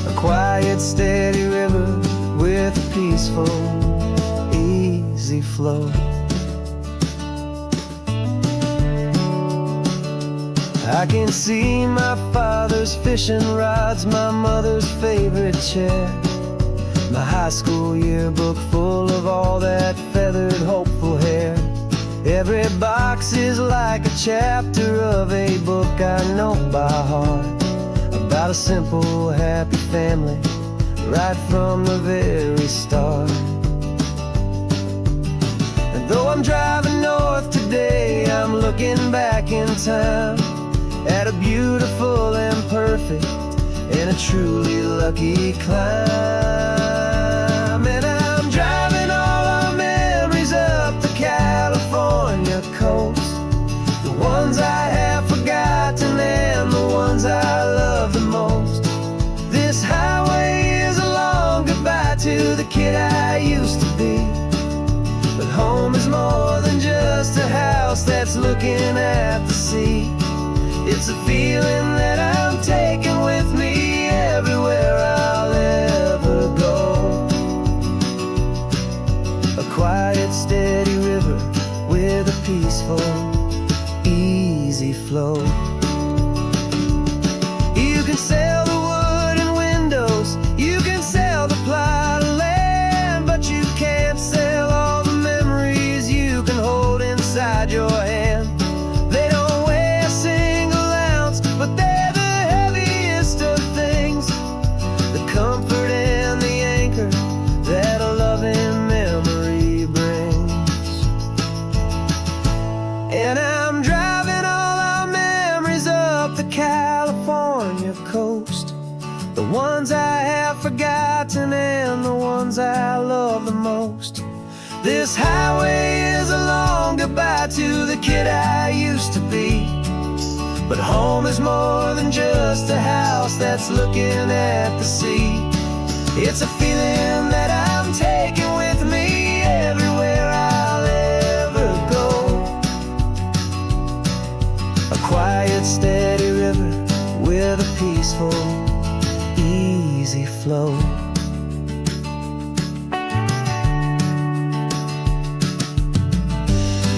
A quiet, steady river with a peaceful, easy flow. I can see my father's fishing rods, my mother's favorite chair, my high school yearbook full of all that feathered, hopeful hair. Every box is like a chapter of a book I know by heart, about a simple, happy family right from the very start. And though I'm driving north today, I'm looking back in time at a beautiful and perfect and a truly lucky climb. And I'm driving all our memories up the California coast, the ones I have forgotten and the ones I love the most. This highway is a long goodbye to the kid I used to be, but home is more than just a house that's looking at the sea. It's a feeling that I'm taking with me everywhere I'll ever go. A quiet, steady river with a peaceful, easy flow. You can sell the wood and windows, you can sell the plot of land, but you can't sell all the memories you can hold inside your hand. They don't weigh a single ounce, but they're the coast, the ones I have forgotten and the ones I love the most. This highway is a long goodbye to the kid I used to be. But home is more than just a house that's looking at the sea. It's a feeling that I'm taking with me everywhere I'll ever go. A quiet, steady river with a peaceful, easy flow.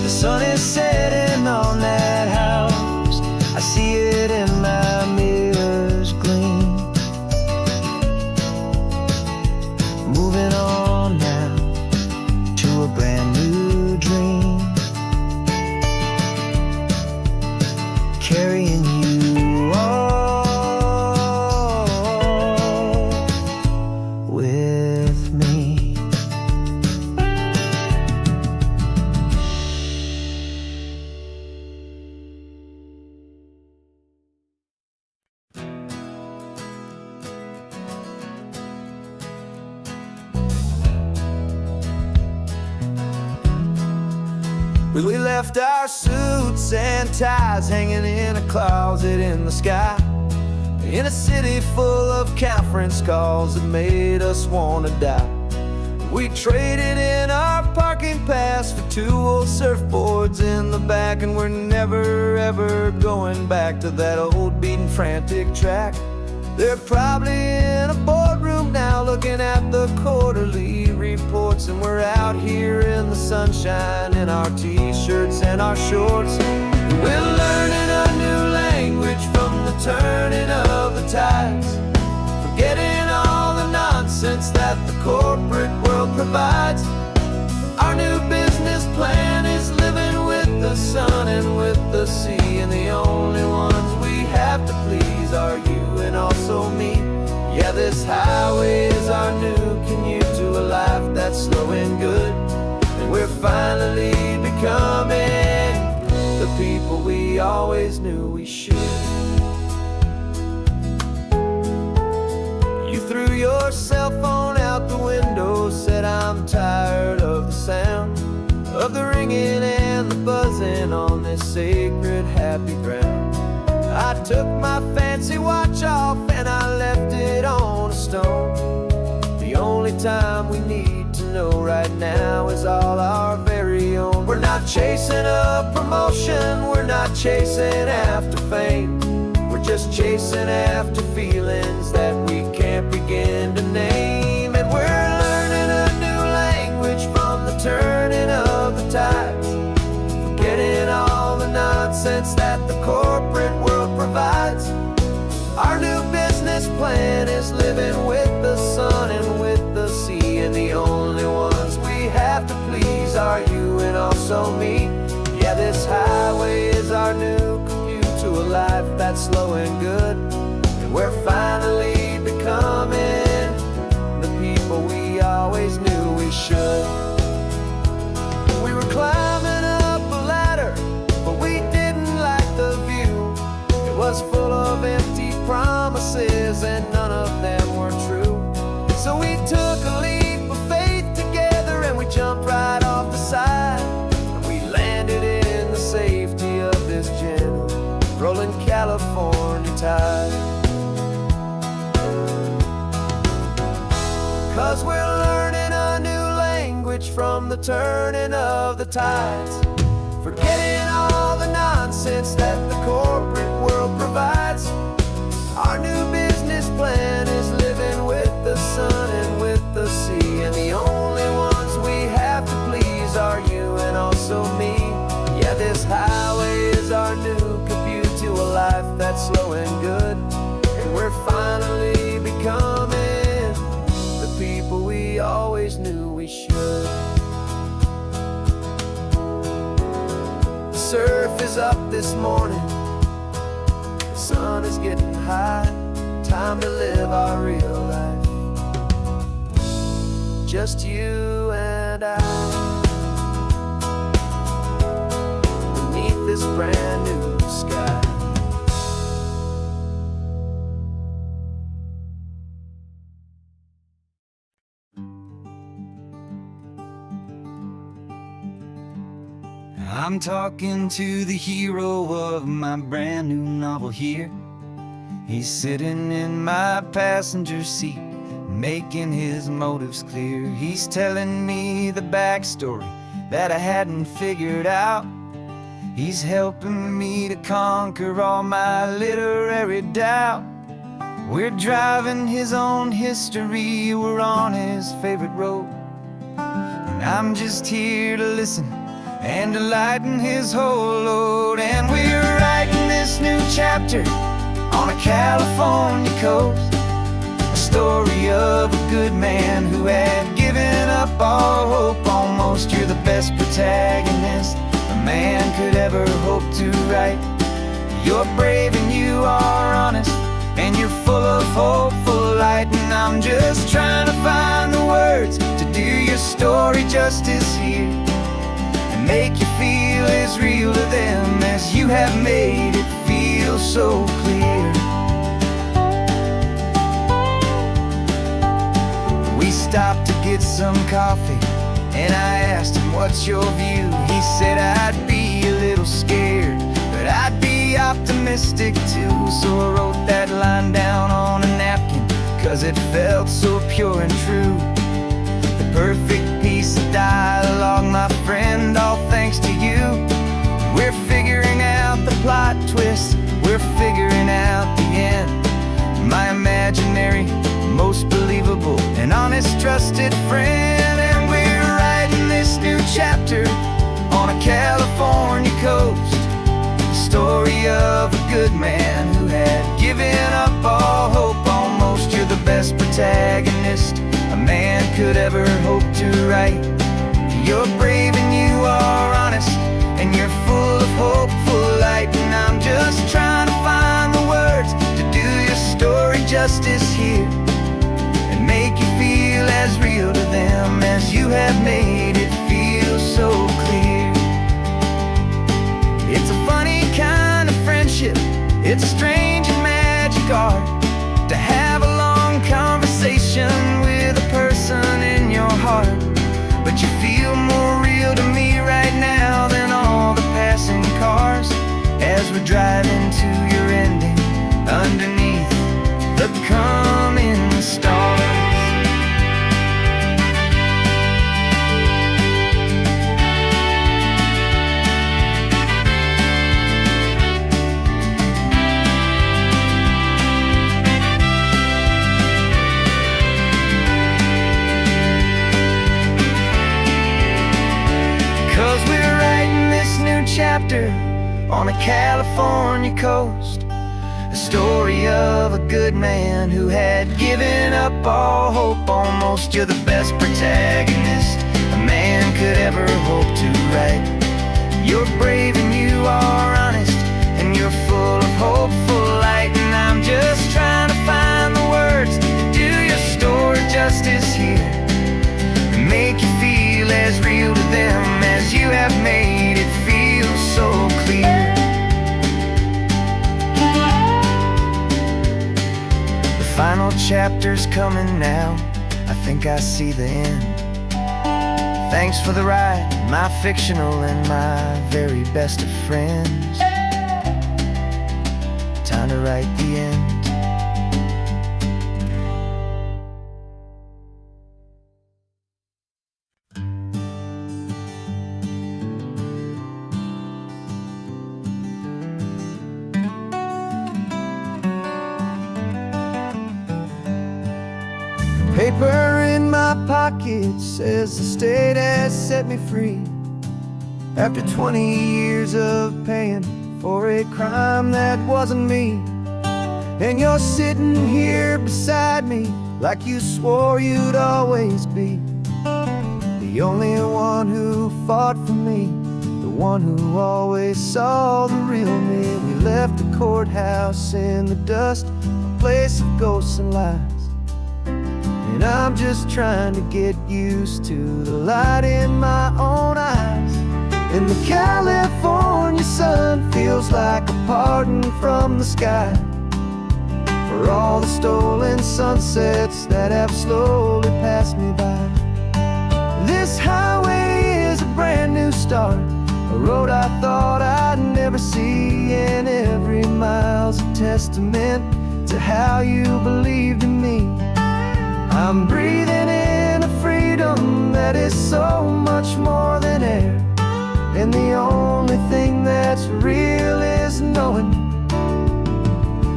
The sun is setting on that house. I see it in my mirror's gleam. Moving on now to a brand new dream. Carrying you all with me. We left our suits and ties hanging in a closet in the sky, in a city full of conference calls that made us want to die. We traded in our parking pass for 2 old surfboards in the back, and we're never ever going back to that old beaten frantic track. They're probably in a boardroom now looking at the quarterly reports, and we're out here in the sunshine in our t-shirts and our shorts. We're learning a new language from the turning of the tides, forgetting all the nonsense that the corporate world provides. Our new business plan is living with the sun and with the sea, and the only ones we have to please are you and also me. Yeah, this highway is our new commute to a life that's slow and good, and we're finally becoming the people we always knew we should. You threw your cell phone out the window, said I'm tired of the sound of the ringing and the buzzing on this sacred happy ground. I took my fancy watch off and I left it on a stone. The only time we need to know right now is all our very own. We're not chasing a promotion, we're not chasing after fame. We're just chasing after feelings that we can't begin to name. And we're learning a new language from the turning of the tides, forgetting all the nonsense that the corporate world provides. Our new business plan is living with the sun and with the sea, and the only ones we have to please are you and also me. Yeah, this highway is our new commute to a life that's slow and good, and we're finally becoming the people we always knew we should. We were climbing up a ladder, but we didn't like the view. It was full of empty promises and none of them were true. So we took a leap of faith together and we jumped right off the side, and we landed in the safety of this gentle rolling California tide. 'Cause we're learning a new language from the turning of the tides, forgetting all the nonsense that the corporate world provides. Our new business plan is living with the sun and with the sea, and the only ones we have to please are you and also me. Yeah, this highway is our new commute to a life that's slow and good, and we're finally becoming the people we always knew we should. The surf is up this morning, the sun is getting high, time to live our real life, just you and I, beneath this brand new sky. I'm talking to the hero of my brand new novel here. He's sitting in my passenger seat, making his motives clear. He's telling me the backstory that I hadn't figured out. He's helping me to conquer all my literary doubt. We're driving his own history, we're on his favorite road, and I'm just here to listen and to lighten his whole load. And we're writing this new chapter on a California coast, a story of a good man who had given up all hope almost. You're the best protagonist a man could ever hope to write. You're brave and you are honest, and you're full of hopeful light. And I'm just trying to find the words to do your story justice here, and make you feel as real to them as you have made it feel so clear. We stopped to get some coffee, and I asked him, what's your view? He said, I'd be a little scared, but I'd be optimistic too. So I wrote that line down on a napkin, 'cause it felt so pure and true. The perfect piece of dialogue, my friend, all thanks to you. We're figuring out the plot twist, we're figuring out the end. My imaginary, most believable and honest trusted friend. And we're writing this new chapter on a California coast, the story of a good man who had given up all hope almost. You're the best protagonist a man could ever hope to write. You're brave and you are honest, and you're full of hopeful light. And I'm just trying to find the words to do your story justice here, and make you feel as real to them as you have made it feel so clear. It's a funny kind of friendship, it's a strange and magic art to have a long conversation with a person in your heart. But you feel more real to me right now than all the passing cars, as we're driving to your ending underneath the coming stars. 'Cause we're writing this new chapter on a California coast, a story of a good man who had given up all hope almost. You're the best protagonist a man could ever hope to write. You're brave and you are honest, and you're full of hopeful light. And I'm just trying to find the words to do your story justice here, and make you feel as real to them as you have made it feel so clear. The final chapter's coming now, I think I see the end. Thanks for the ride, my fictional and my very best of friends. Time to write the end. Paper in my pocket says the state has set me free, after 20 years of paying for a crime that wasn't me. And you're sitting here beside me like you swore you'd always be, the only one who fought for me, the one who always saw the real me. We left the courthouse in the dust, a place of ghosts and lies. And I'm just trying to get used to the light in my own eyes. And the California sun feels like a pardon from the sky for all the stolen sunsets that have slowly passed me by. This highway is a brand new start, a road I thought I'd never see, and every mile's a testament to how you believed in me. I'm breathing in a freedom that is so much more than air, and the only thing that's real is knowing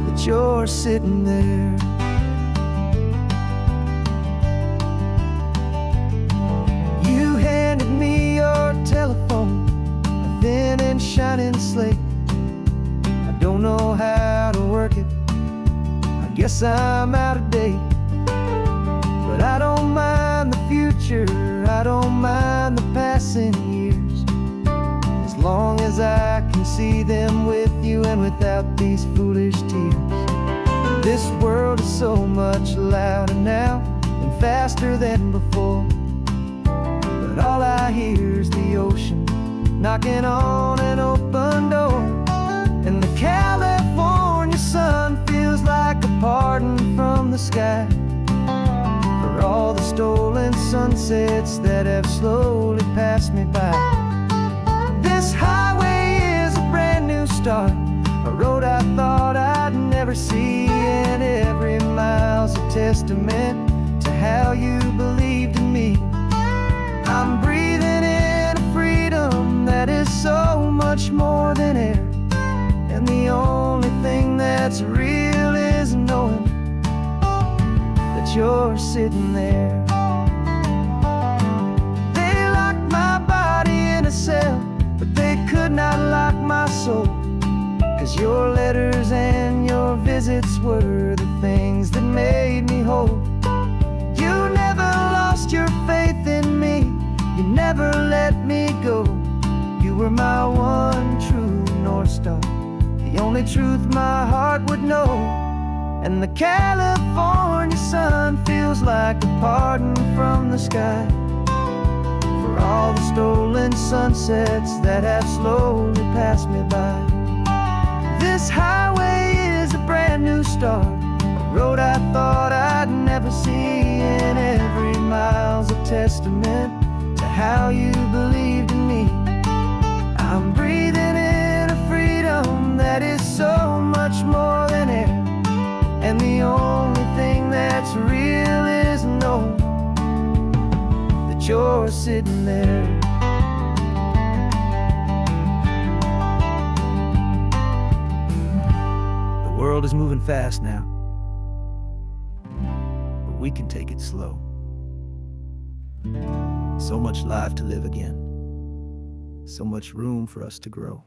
that you're sitting there. You handed me your telephone, a thin and shining slate. I don't know how to work it, I guess I'm out of date. But I don't mind the future, I don't mind the passing years, as long as I can see them with you and without these foolish tears. This world is so much louder now and faster than before, but all I hear is the ocean knocking on an open door. And the California sun feels like a pardon from the sky for all the stolen sunsets that have slowly passed me by. This highway is a brand new start, a road I thought I'd never see, and every mile's a testament to how you believed in me. I'm breathing in a freedom that is so much more than air, and the only thing that's real is knowing that you're sitting there. They locked my body in a cell, but they could not lock my soul, 'cause your letters and your visits were the things that made me whole. You never lost your faith in me, you never let me go. You were my one true North Star, the only truth my heart would know. And the California sun feels like a pardon from the sky for all the stolen sunsets that have slowly passed me by. This highway is a brand new start, a road I thought I'd never see, and every mile's a testament to how you believed in me. I'm breathing in a freedom that is so much more than air, and the only thing that's real is knowing that you're sitting there. The world is moving fast now, but we can take it slow. So much life to live again, so much room for us to grow.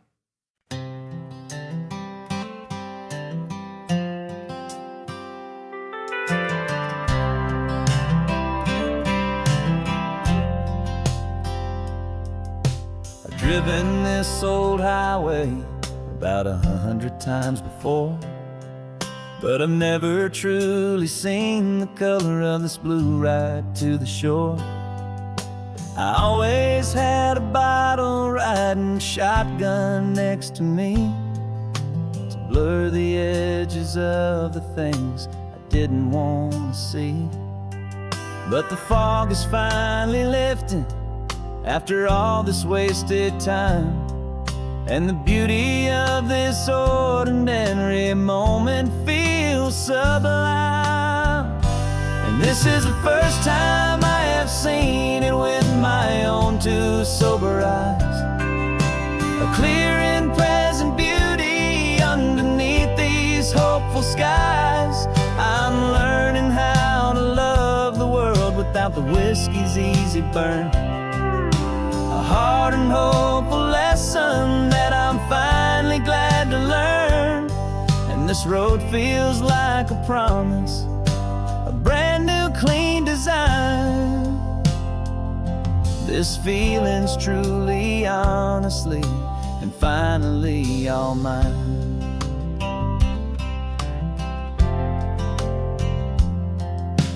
Driven this old highway about 100 times before, but I've never truly seen the color of this blue right to the shore. I always had a bottle riding shotgun next to me to blur the edges of the things I didn't want to see. But the fog is finally lifting after all this wasted time, and the beauty of this ordinary moment feels sublime. And this is the first time I have seen it with my own two sober eyes, a clear and present beauty underneath these hopeful skies. I'm learning how to love the world without the whiskey's easy burn, a hard and hopeful lesson that I'm finally glad to learn. And this road feels like a promise, a brand new clean design. This feeling's truly, honestly, and finally all mine.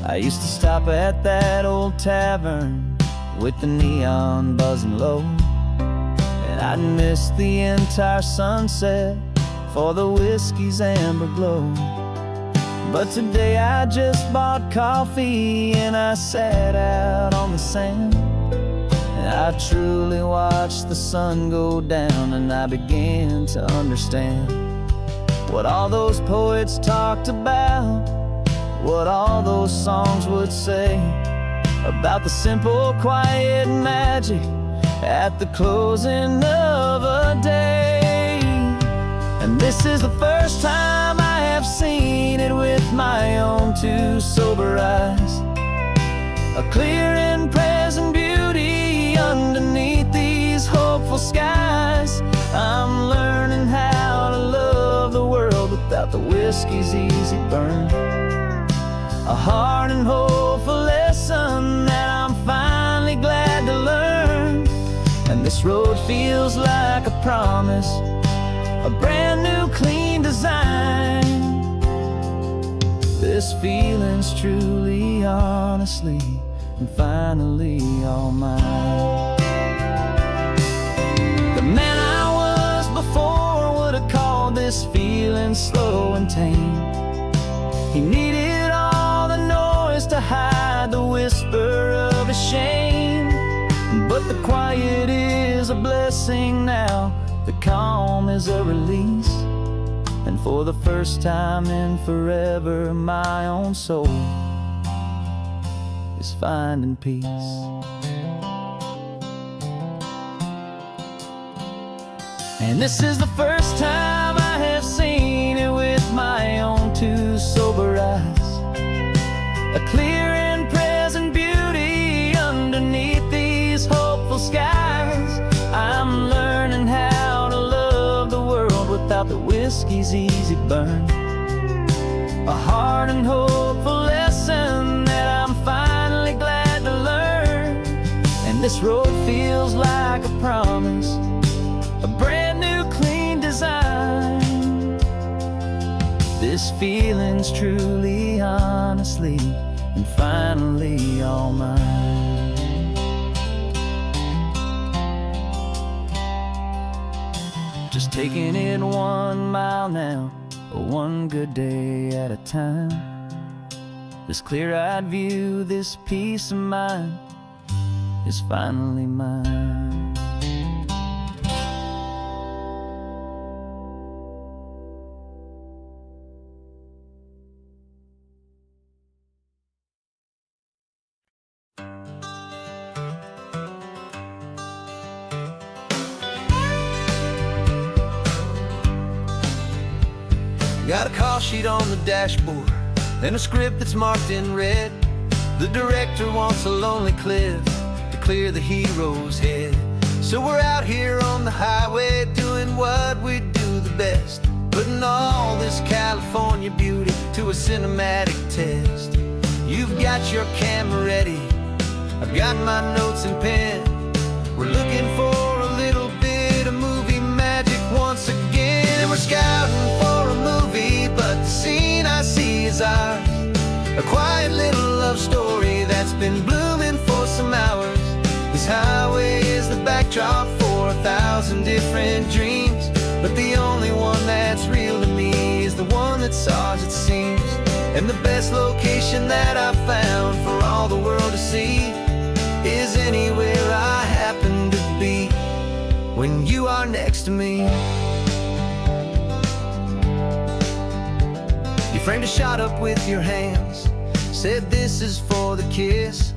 I used to stop at that old tavern with the neon buzzing low, and I'd miss the entire sunset for the whiskey's amber glow. But today I just bought coffee and I sat out on the sand, and I truly watched the sun go down, and I began to understand what all those poets talked about, what all those songs would say about the simple, quiet magic at the closing of a day. And this is the first time I have seen it with my own two sober eyes, a clear and present beauty underneath these hopeful skies. I'm learning how to love the world without the whiskey's easy burn, a hard and hopeful lesson that I'm finally glad to learn. And this road feels like a promise, a brand new clean design. This feeling's truly, honestly, and finally all mine. The man I was before would have called this feeling slow and tame. He needed all the noise to hide the whisper of his shame. But the quiet is a blessing now, the calm is a release. And for the first time in forever, my own soul is finding peace. And this is the first time I have seen it with my own two sober eyes, a clear and present beauty underneath these hopeful skies. I'm learning how to love the world without the whiskey's easy burn, a hard and hopeful lesson that I'm finally glad to learn. And this road feels like a promise, a brand new clean design. This feeling's truly, honestly, and finally all mine. Just taking it 1 mile now, one good day at a time. This clear-eyed view, this peace of mind is finally mine. Got a call sheet on the dashboard and a script that's marked in red. The director wants a lonely cliff to clear the hero's head. So we're out here on the highway doing what we do the best, putting all this California beauty to a cinematic test. You've got your camera ready, I've got my notes and pen. We're looking for a little bit of movie magic once again. And we're scouting for a movie, but the scene I see is ours, a quiet little love story that's been blooming for some hours. This highway is the backdrop for 1,000 different dreams, but the only one that's real to me is the one that's ours, it seems. And the best location that I've found for all the world to see is anywhere I happen to be when you are next to me. You framed a shot up with your hands, said this is for the kiss,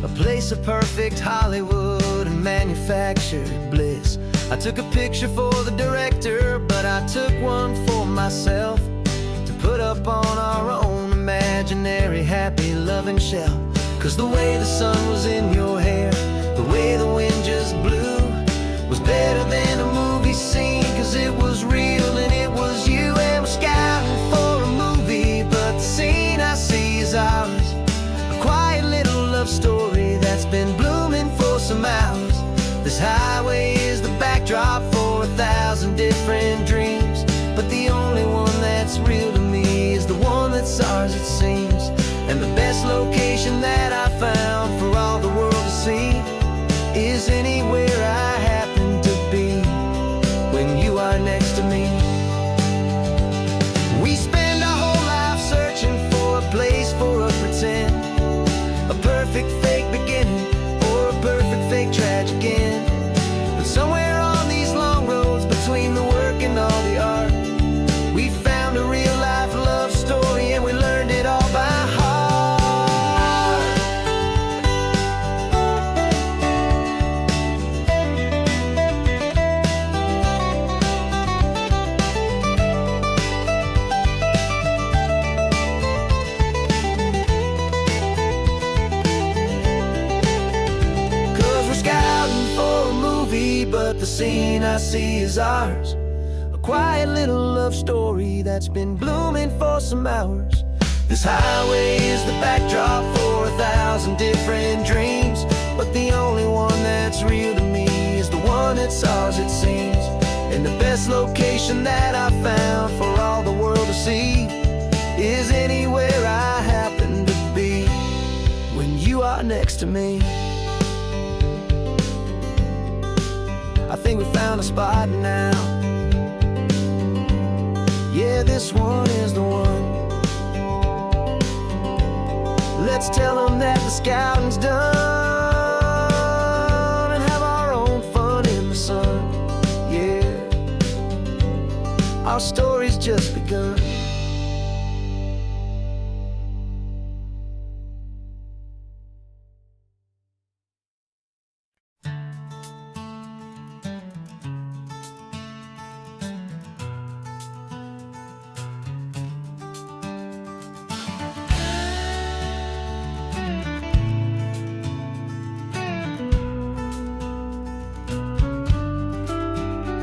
a place of perfect Hollywood and manufactured bliss. I took a picture for the director, but I took one for myself to put up on our own imaginary happy loving shelf. Cause the way the sun was in your hair, the way the wind just blew, was better than a movie scene, cause it was real and it was you. And we're scouting for a movie, but the scene I see is ours, a quiet little love story that's been blooming for some hours. This highway is the backdrop for 1,000 different dreams, but the only one that's real to me is the one that's ours, it seems. And the best location that I found for all the world to see is anywhere I happen to be when you are next to me. but the scene I see is ours. A quiet little love story that's been blooming for some hours. This highway is the backdrop for 1,000 different dreams, but the only one that's real to me is the one that's ours, it seems. And the best location that I found for all the world to see is anywhere I happen to be when you are next to me. I think we found a spot now. Yeah, this one is the one. Let's tell them that the scouting's done and have our own fun in the sun. Yeah, our story's just begun.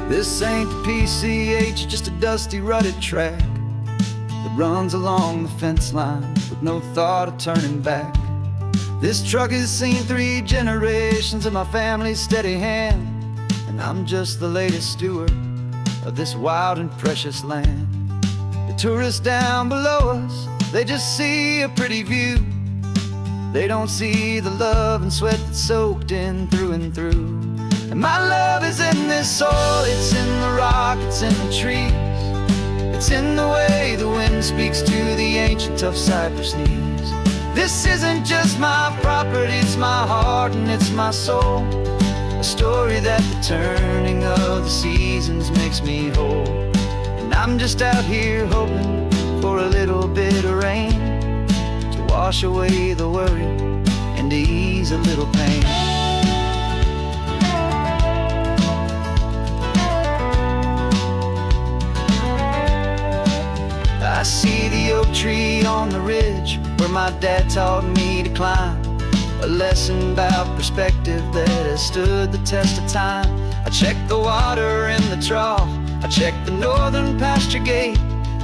This ain't the PCH, just a dusty, rutted track that runs along the fence line with no thought of turning back. This truck has seen 3 generations of my family's steady hand, and I'm just the latest steward of this wild and precious land. The tourists down below us, they just see a pretty view. They don't see the love and sweat that's soaked in through and through. And my love is in this soil, it's in the rock, it's in the trees. It's in the way the wind speaks to the ancient tough cypress knees. This isn't just my property, it's my heart and it's my soul. A story that the turning of the seasons makes me whole. And I'm just out here hoping for a little bit of rain to wash away the worry and to ease a little pain. I see the oak tree on the ridge where my dad taught me to climb. A lesson about perspective that has stood the test of time. I check the water in the trough, I check the northern pasture gate.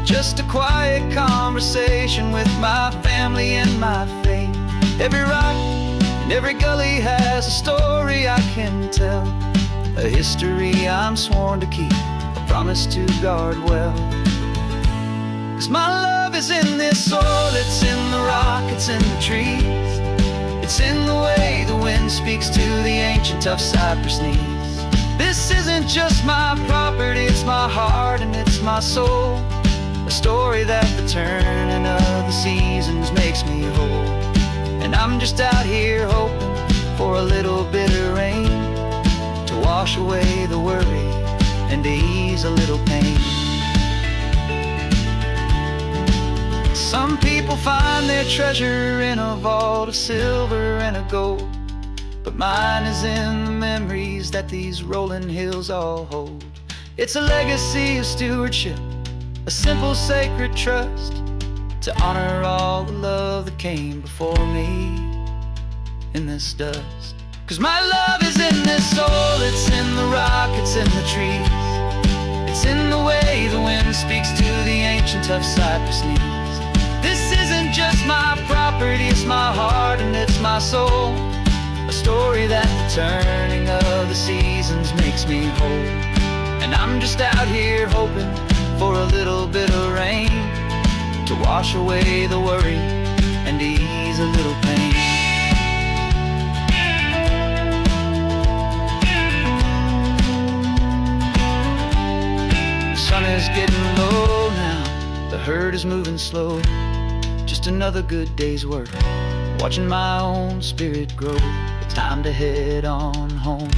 Just a quiet conversation with my family and my faith. Every rock and every gully has a story I can tell. A history I'm sworn to keep, a promise to guard well. 'Cause my love is in this soil, it's in the rock, it's in the trees. It's in the way the wind speaks to the ancient tough cypress knees. This isn't just my property, it's my heart and it's my soul. A story that the turning of the seasons makes me whole. And I'm just out here hoping for a little bit of rain to wash away the worry and to ease a little pain. Some people find their treasure in a vault of silver and a gold, but mine is in the memories that these rolling hills all hold. It's a legacy of stewardship, a simple sacred trust, to honor all the love that came before me in this dust. 'Cause my love is in this soil, it's in the rock, it's in the trees. It's in the way the wind speaks to the ancient tough cypress knees. This isn't just my property, it's my heart and it's my soul. A story that the turning of the seasons makes me whole. And I'm just out here hoping for a little bit of rain to wash away the worry and to ease a little pain. The sun is getting low now, the herd is moving slow. Just another good day's work, watching my own spirit grow. It's time to head on home.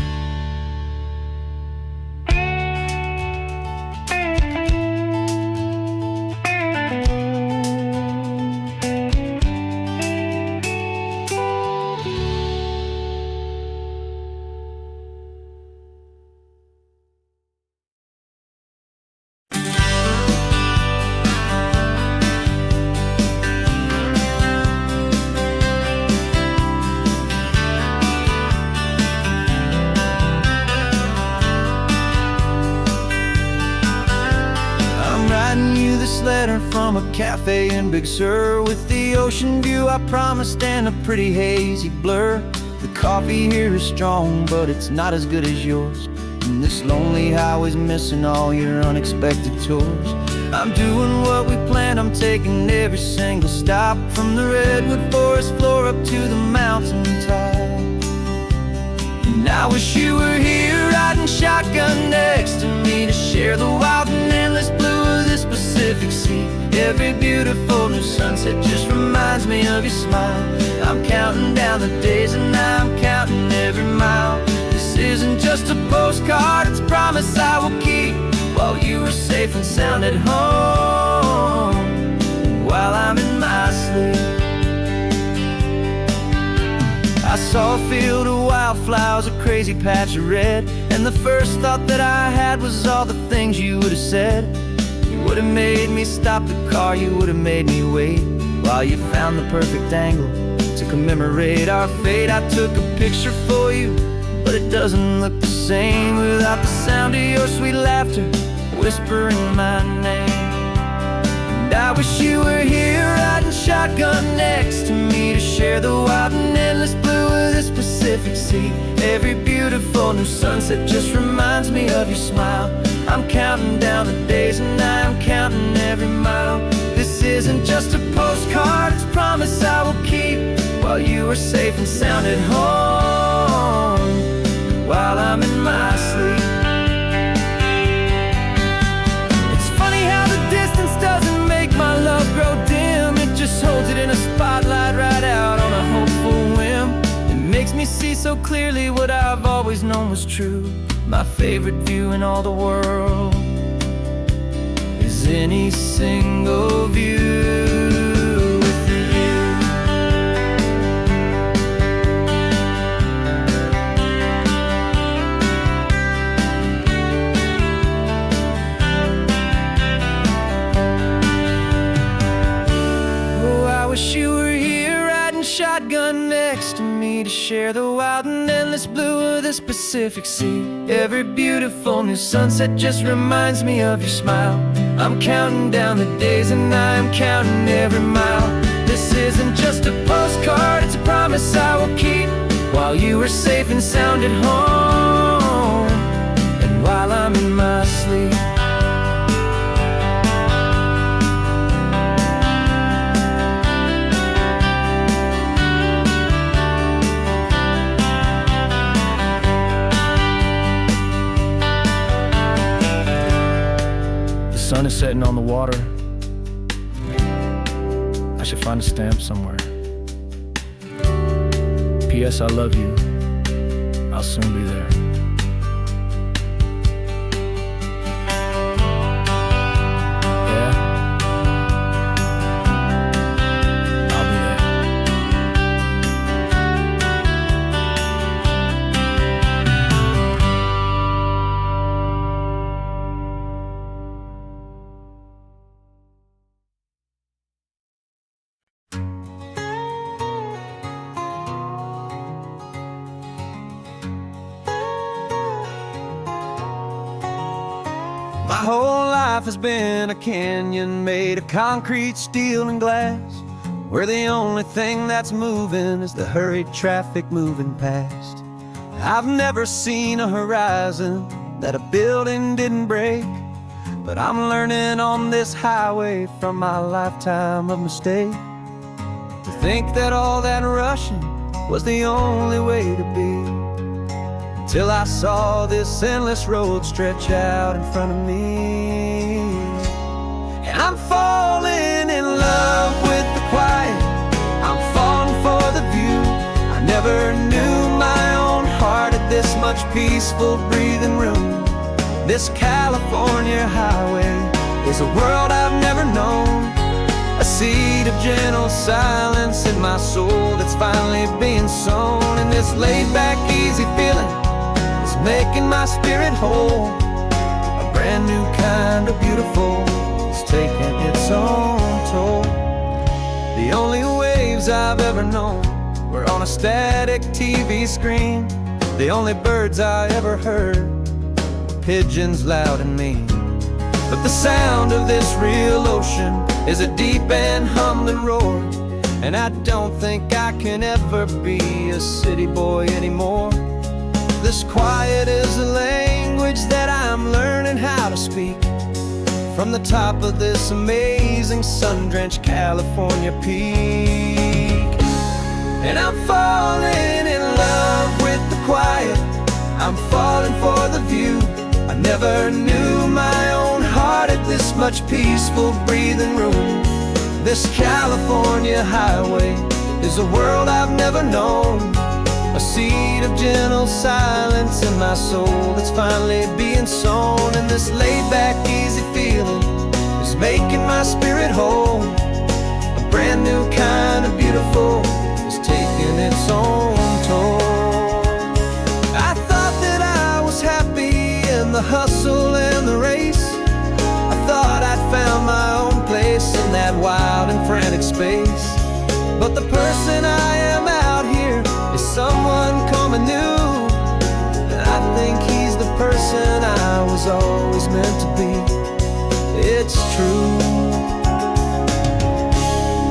from a cafe in Big Sur, with the ocean view I promised and a pretty hazy blur. The coffee here is strong, but it's not as good as yours. And this lonely highway's missing all your unexpected tours. I'm doing what we planned, I'm taking every single stop, from the redwood forest floor up to the mountain top. And I wish you were here riding shotgun next to me, to share the wild and endless blue of this Pacific Sea. Every beautiful new sunset just reminds me of your smile. I'm counting down the days and I'm counting every mile. This isn't just a postcard, it's a promise I will keep, while you are safe and sound at home, while I'm in my sleep. I saw a field of wildflowers, a crazy patch of red, and the first thought that I had was all the things you would have said. You would have made me stop the car, you would have made me wait, while you found the perfect angle to commemorate our fate. I took a picture for you, but it doesn't look the same without the sound of your sweet laughter whispering my name. And I wish you were here riding shotgun next to me, to share the wild and endless blue of this Pacific Sea. Every beautiful new sunset just reminds me of your smile. I'm counting down the days and I'm counting every mile. This isn't just a postcard, it's a promise I will keep, while you are safe and sound at home, while I'm in my sleep. It's funny how the distance doesn't make my love grow dim. It just holds it in a spotlight right out on a hopeful whim. It makes me see so clearly what I've always known was true. My favorite view in all the world is any single view. Wish you were here riding shotgun next to me, to share the wild and endless blue of this Pacific Sea. Every beautiful new sunset just reminds me of your smile. I'm counting down the days and I'm counting every mile. This isn't just a postcard, it's a promise I will keep, while you are safe and sound at home, and while I'm in my sleep. The sun is setting on the water. I should find a stamp somewhere. P.S. I love you. I'll soon be there. Yeah? I'll be there. My whole life has been a canyon made of concrete, steel, and glass, where the only thing that's moving is the hurried traffic moving past. I've never seen a horizon that a building didn't break, but I'm learning on this highway from my lifetime of mistakes, to think that all that rushing was the only way to be. Till I saw this endless road stretch out in front of me. And I'm falling in love with the quiet, I'm falling for the view. I never knew my own heart had this much peaceful breathing room. This California highway is a world I've never known, a seed of gentle silence in my soul that's finally being sown. And this laid-back, easy feeling making my spirit whole. A brand new kind of beautiful is taking its own toll. The only waves I've ever known were on a static TV screen. The only birds I ever heard were pigeons loud and mean. But the sound of this real ocean is a deep and humbling roar, and I don't think I can ever be a city boy anymore. This quiet is a language that I'm learning how to speak from the top of this amazing sun-drenched California peak. And I'm falling in love with the quiet, I'm falling for the view. I never knew my own heart had this much peaceful breathing room. This California highway is a world I've never known, a seed of gentle silence in my soul that's finally being sown. And this laid-back, easy feeling is making my spirit whole. A brand new kind of beautiful is taking its own toll. I thought that I was happy in the hustle and the race. I thought I'd found my own place in that wild and frantic space. But the person I am out here is someone coming new, and I think he's the person I was always meant to be. It's true,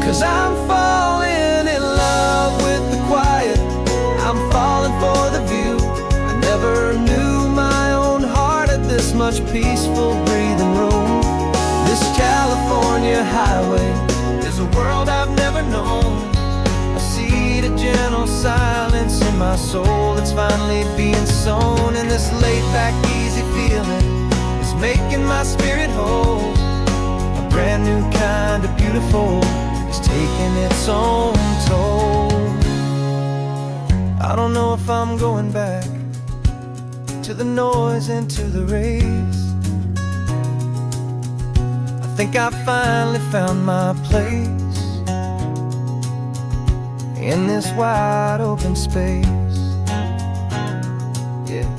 'cause I'm falling in love with the quiet, I'm falling for the view. I never knew my own heart had this much peaceful breathing room. This California highway is a world I've never known, a seed of gentle silence in my soul that's finally being sown. And this laid-back, easy feeling is making my spirit whole. A brand new kind of beautiful is taking its own toll. I don't know if I'm going back to the noise and to the race. I think I finally found my place in this wide open space. Yeah,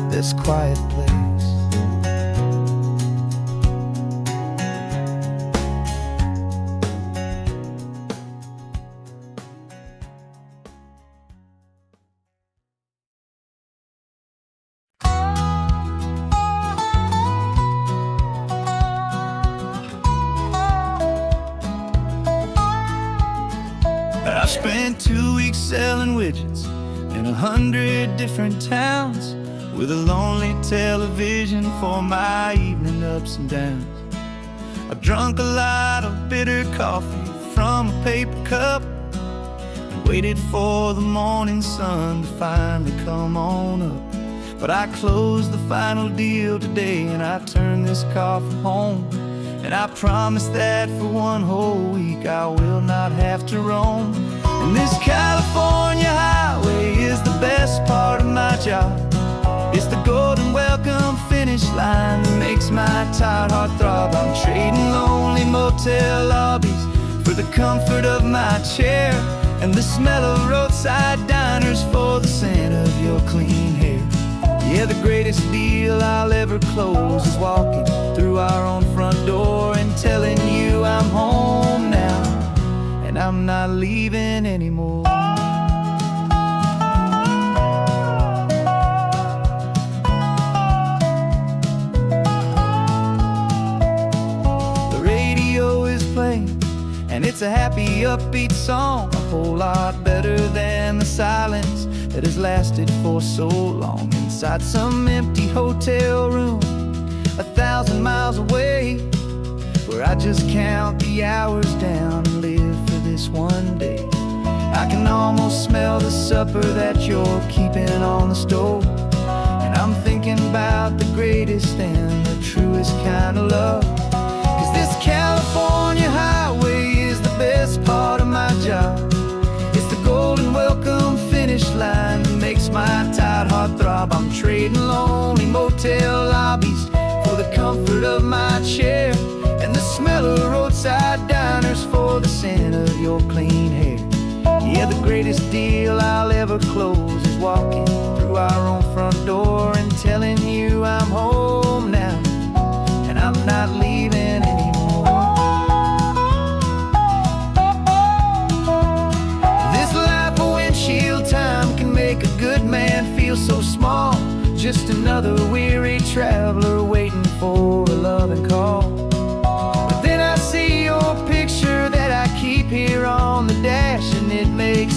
this quiet place. I spent 2 weeks selling widgets in 100 different towns, with a lonely television for my evening ups and downs. I drank a lot of bitter coffee from a paper cup and waited for the morning sun to finally come on up. But I closed the final deal today, and I turned this coffee home. And I promise that for one whole week I will not have to roam. And this California highway is the best part of my job. It's the golden welcome finish line that makes my tired heart throb. I'm trading lonely motel lobbies for the comfort of my chair, and the smell of roadside diners for the scent of your clean hair. Yeah, the greatest deal I'll ever close is walking through our own front door and telling you I'm home now, and I'm not leaving anymore. The radio is playing, and it's a happy, upbeat song, a whole lot better than the silence that has lasted for so long inside some empty hotel room 1,000 miles away, where I just count the hours down and live for this one day. I can almost smell the supper that you're keeping on the stove, and I'm thinking about the greatest and the truest kind of love. 'Cause this California highway is the best part of my job. It's the golden welcome finish line that makes my tired heart throb. I'm trading lonely motel lobbies for the comfort of my chair, and the smell of roadside diners for the scent of your clean hair. Yeah, the greatest deal I'll ever close is walking through our own front door and telling you I'm home now, and I'm not leaving anymore. This life of windshield time can make a good man feel so small, just another weary traveler waiting for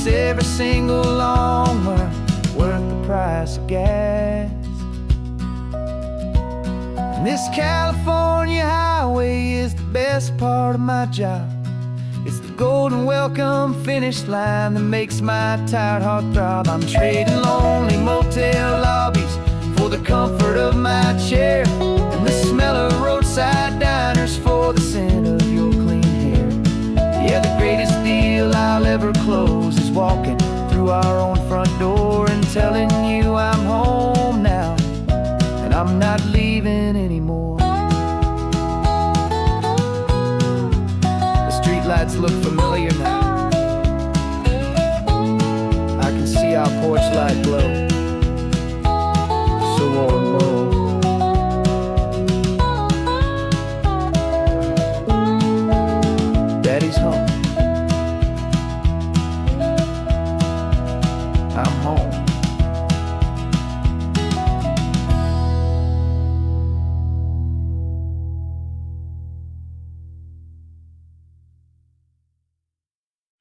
every single long mile worth the price of gas. And this California highway is the best part of my job. It's the golden welcome finish line that makes my tired heart throb. I'm trading lonely motel lobbies for the comfort of my chair, and the smell of roadside diners for the scent of your clean hair. Yeah, the greatest deal I'll ever close is walking through our own front door and telling you I'm home now, and I'm not leaving anymore. The streetlights look familiar now. I can see our porch light glow, so warm.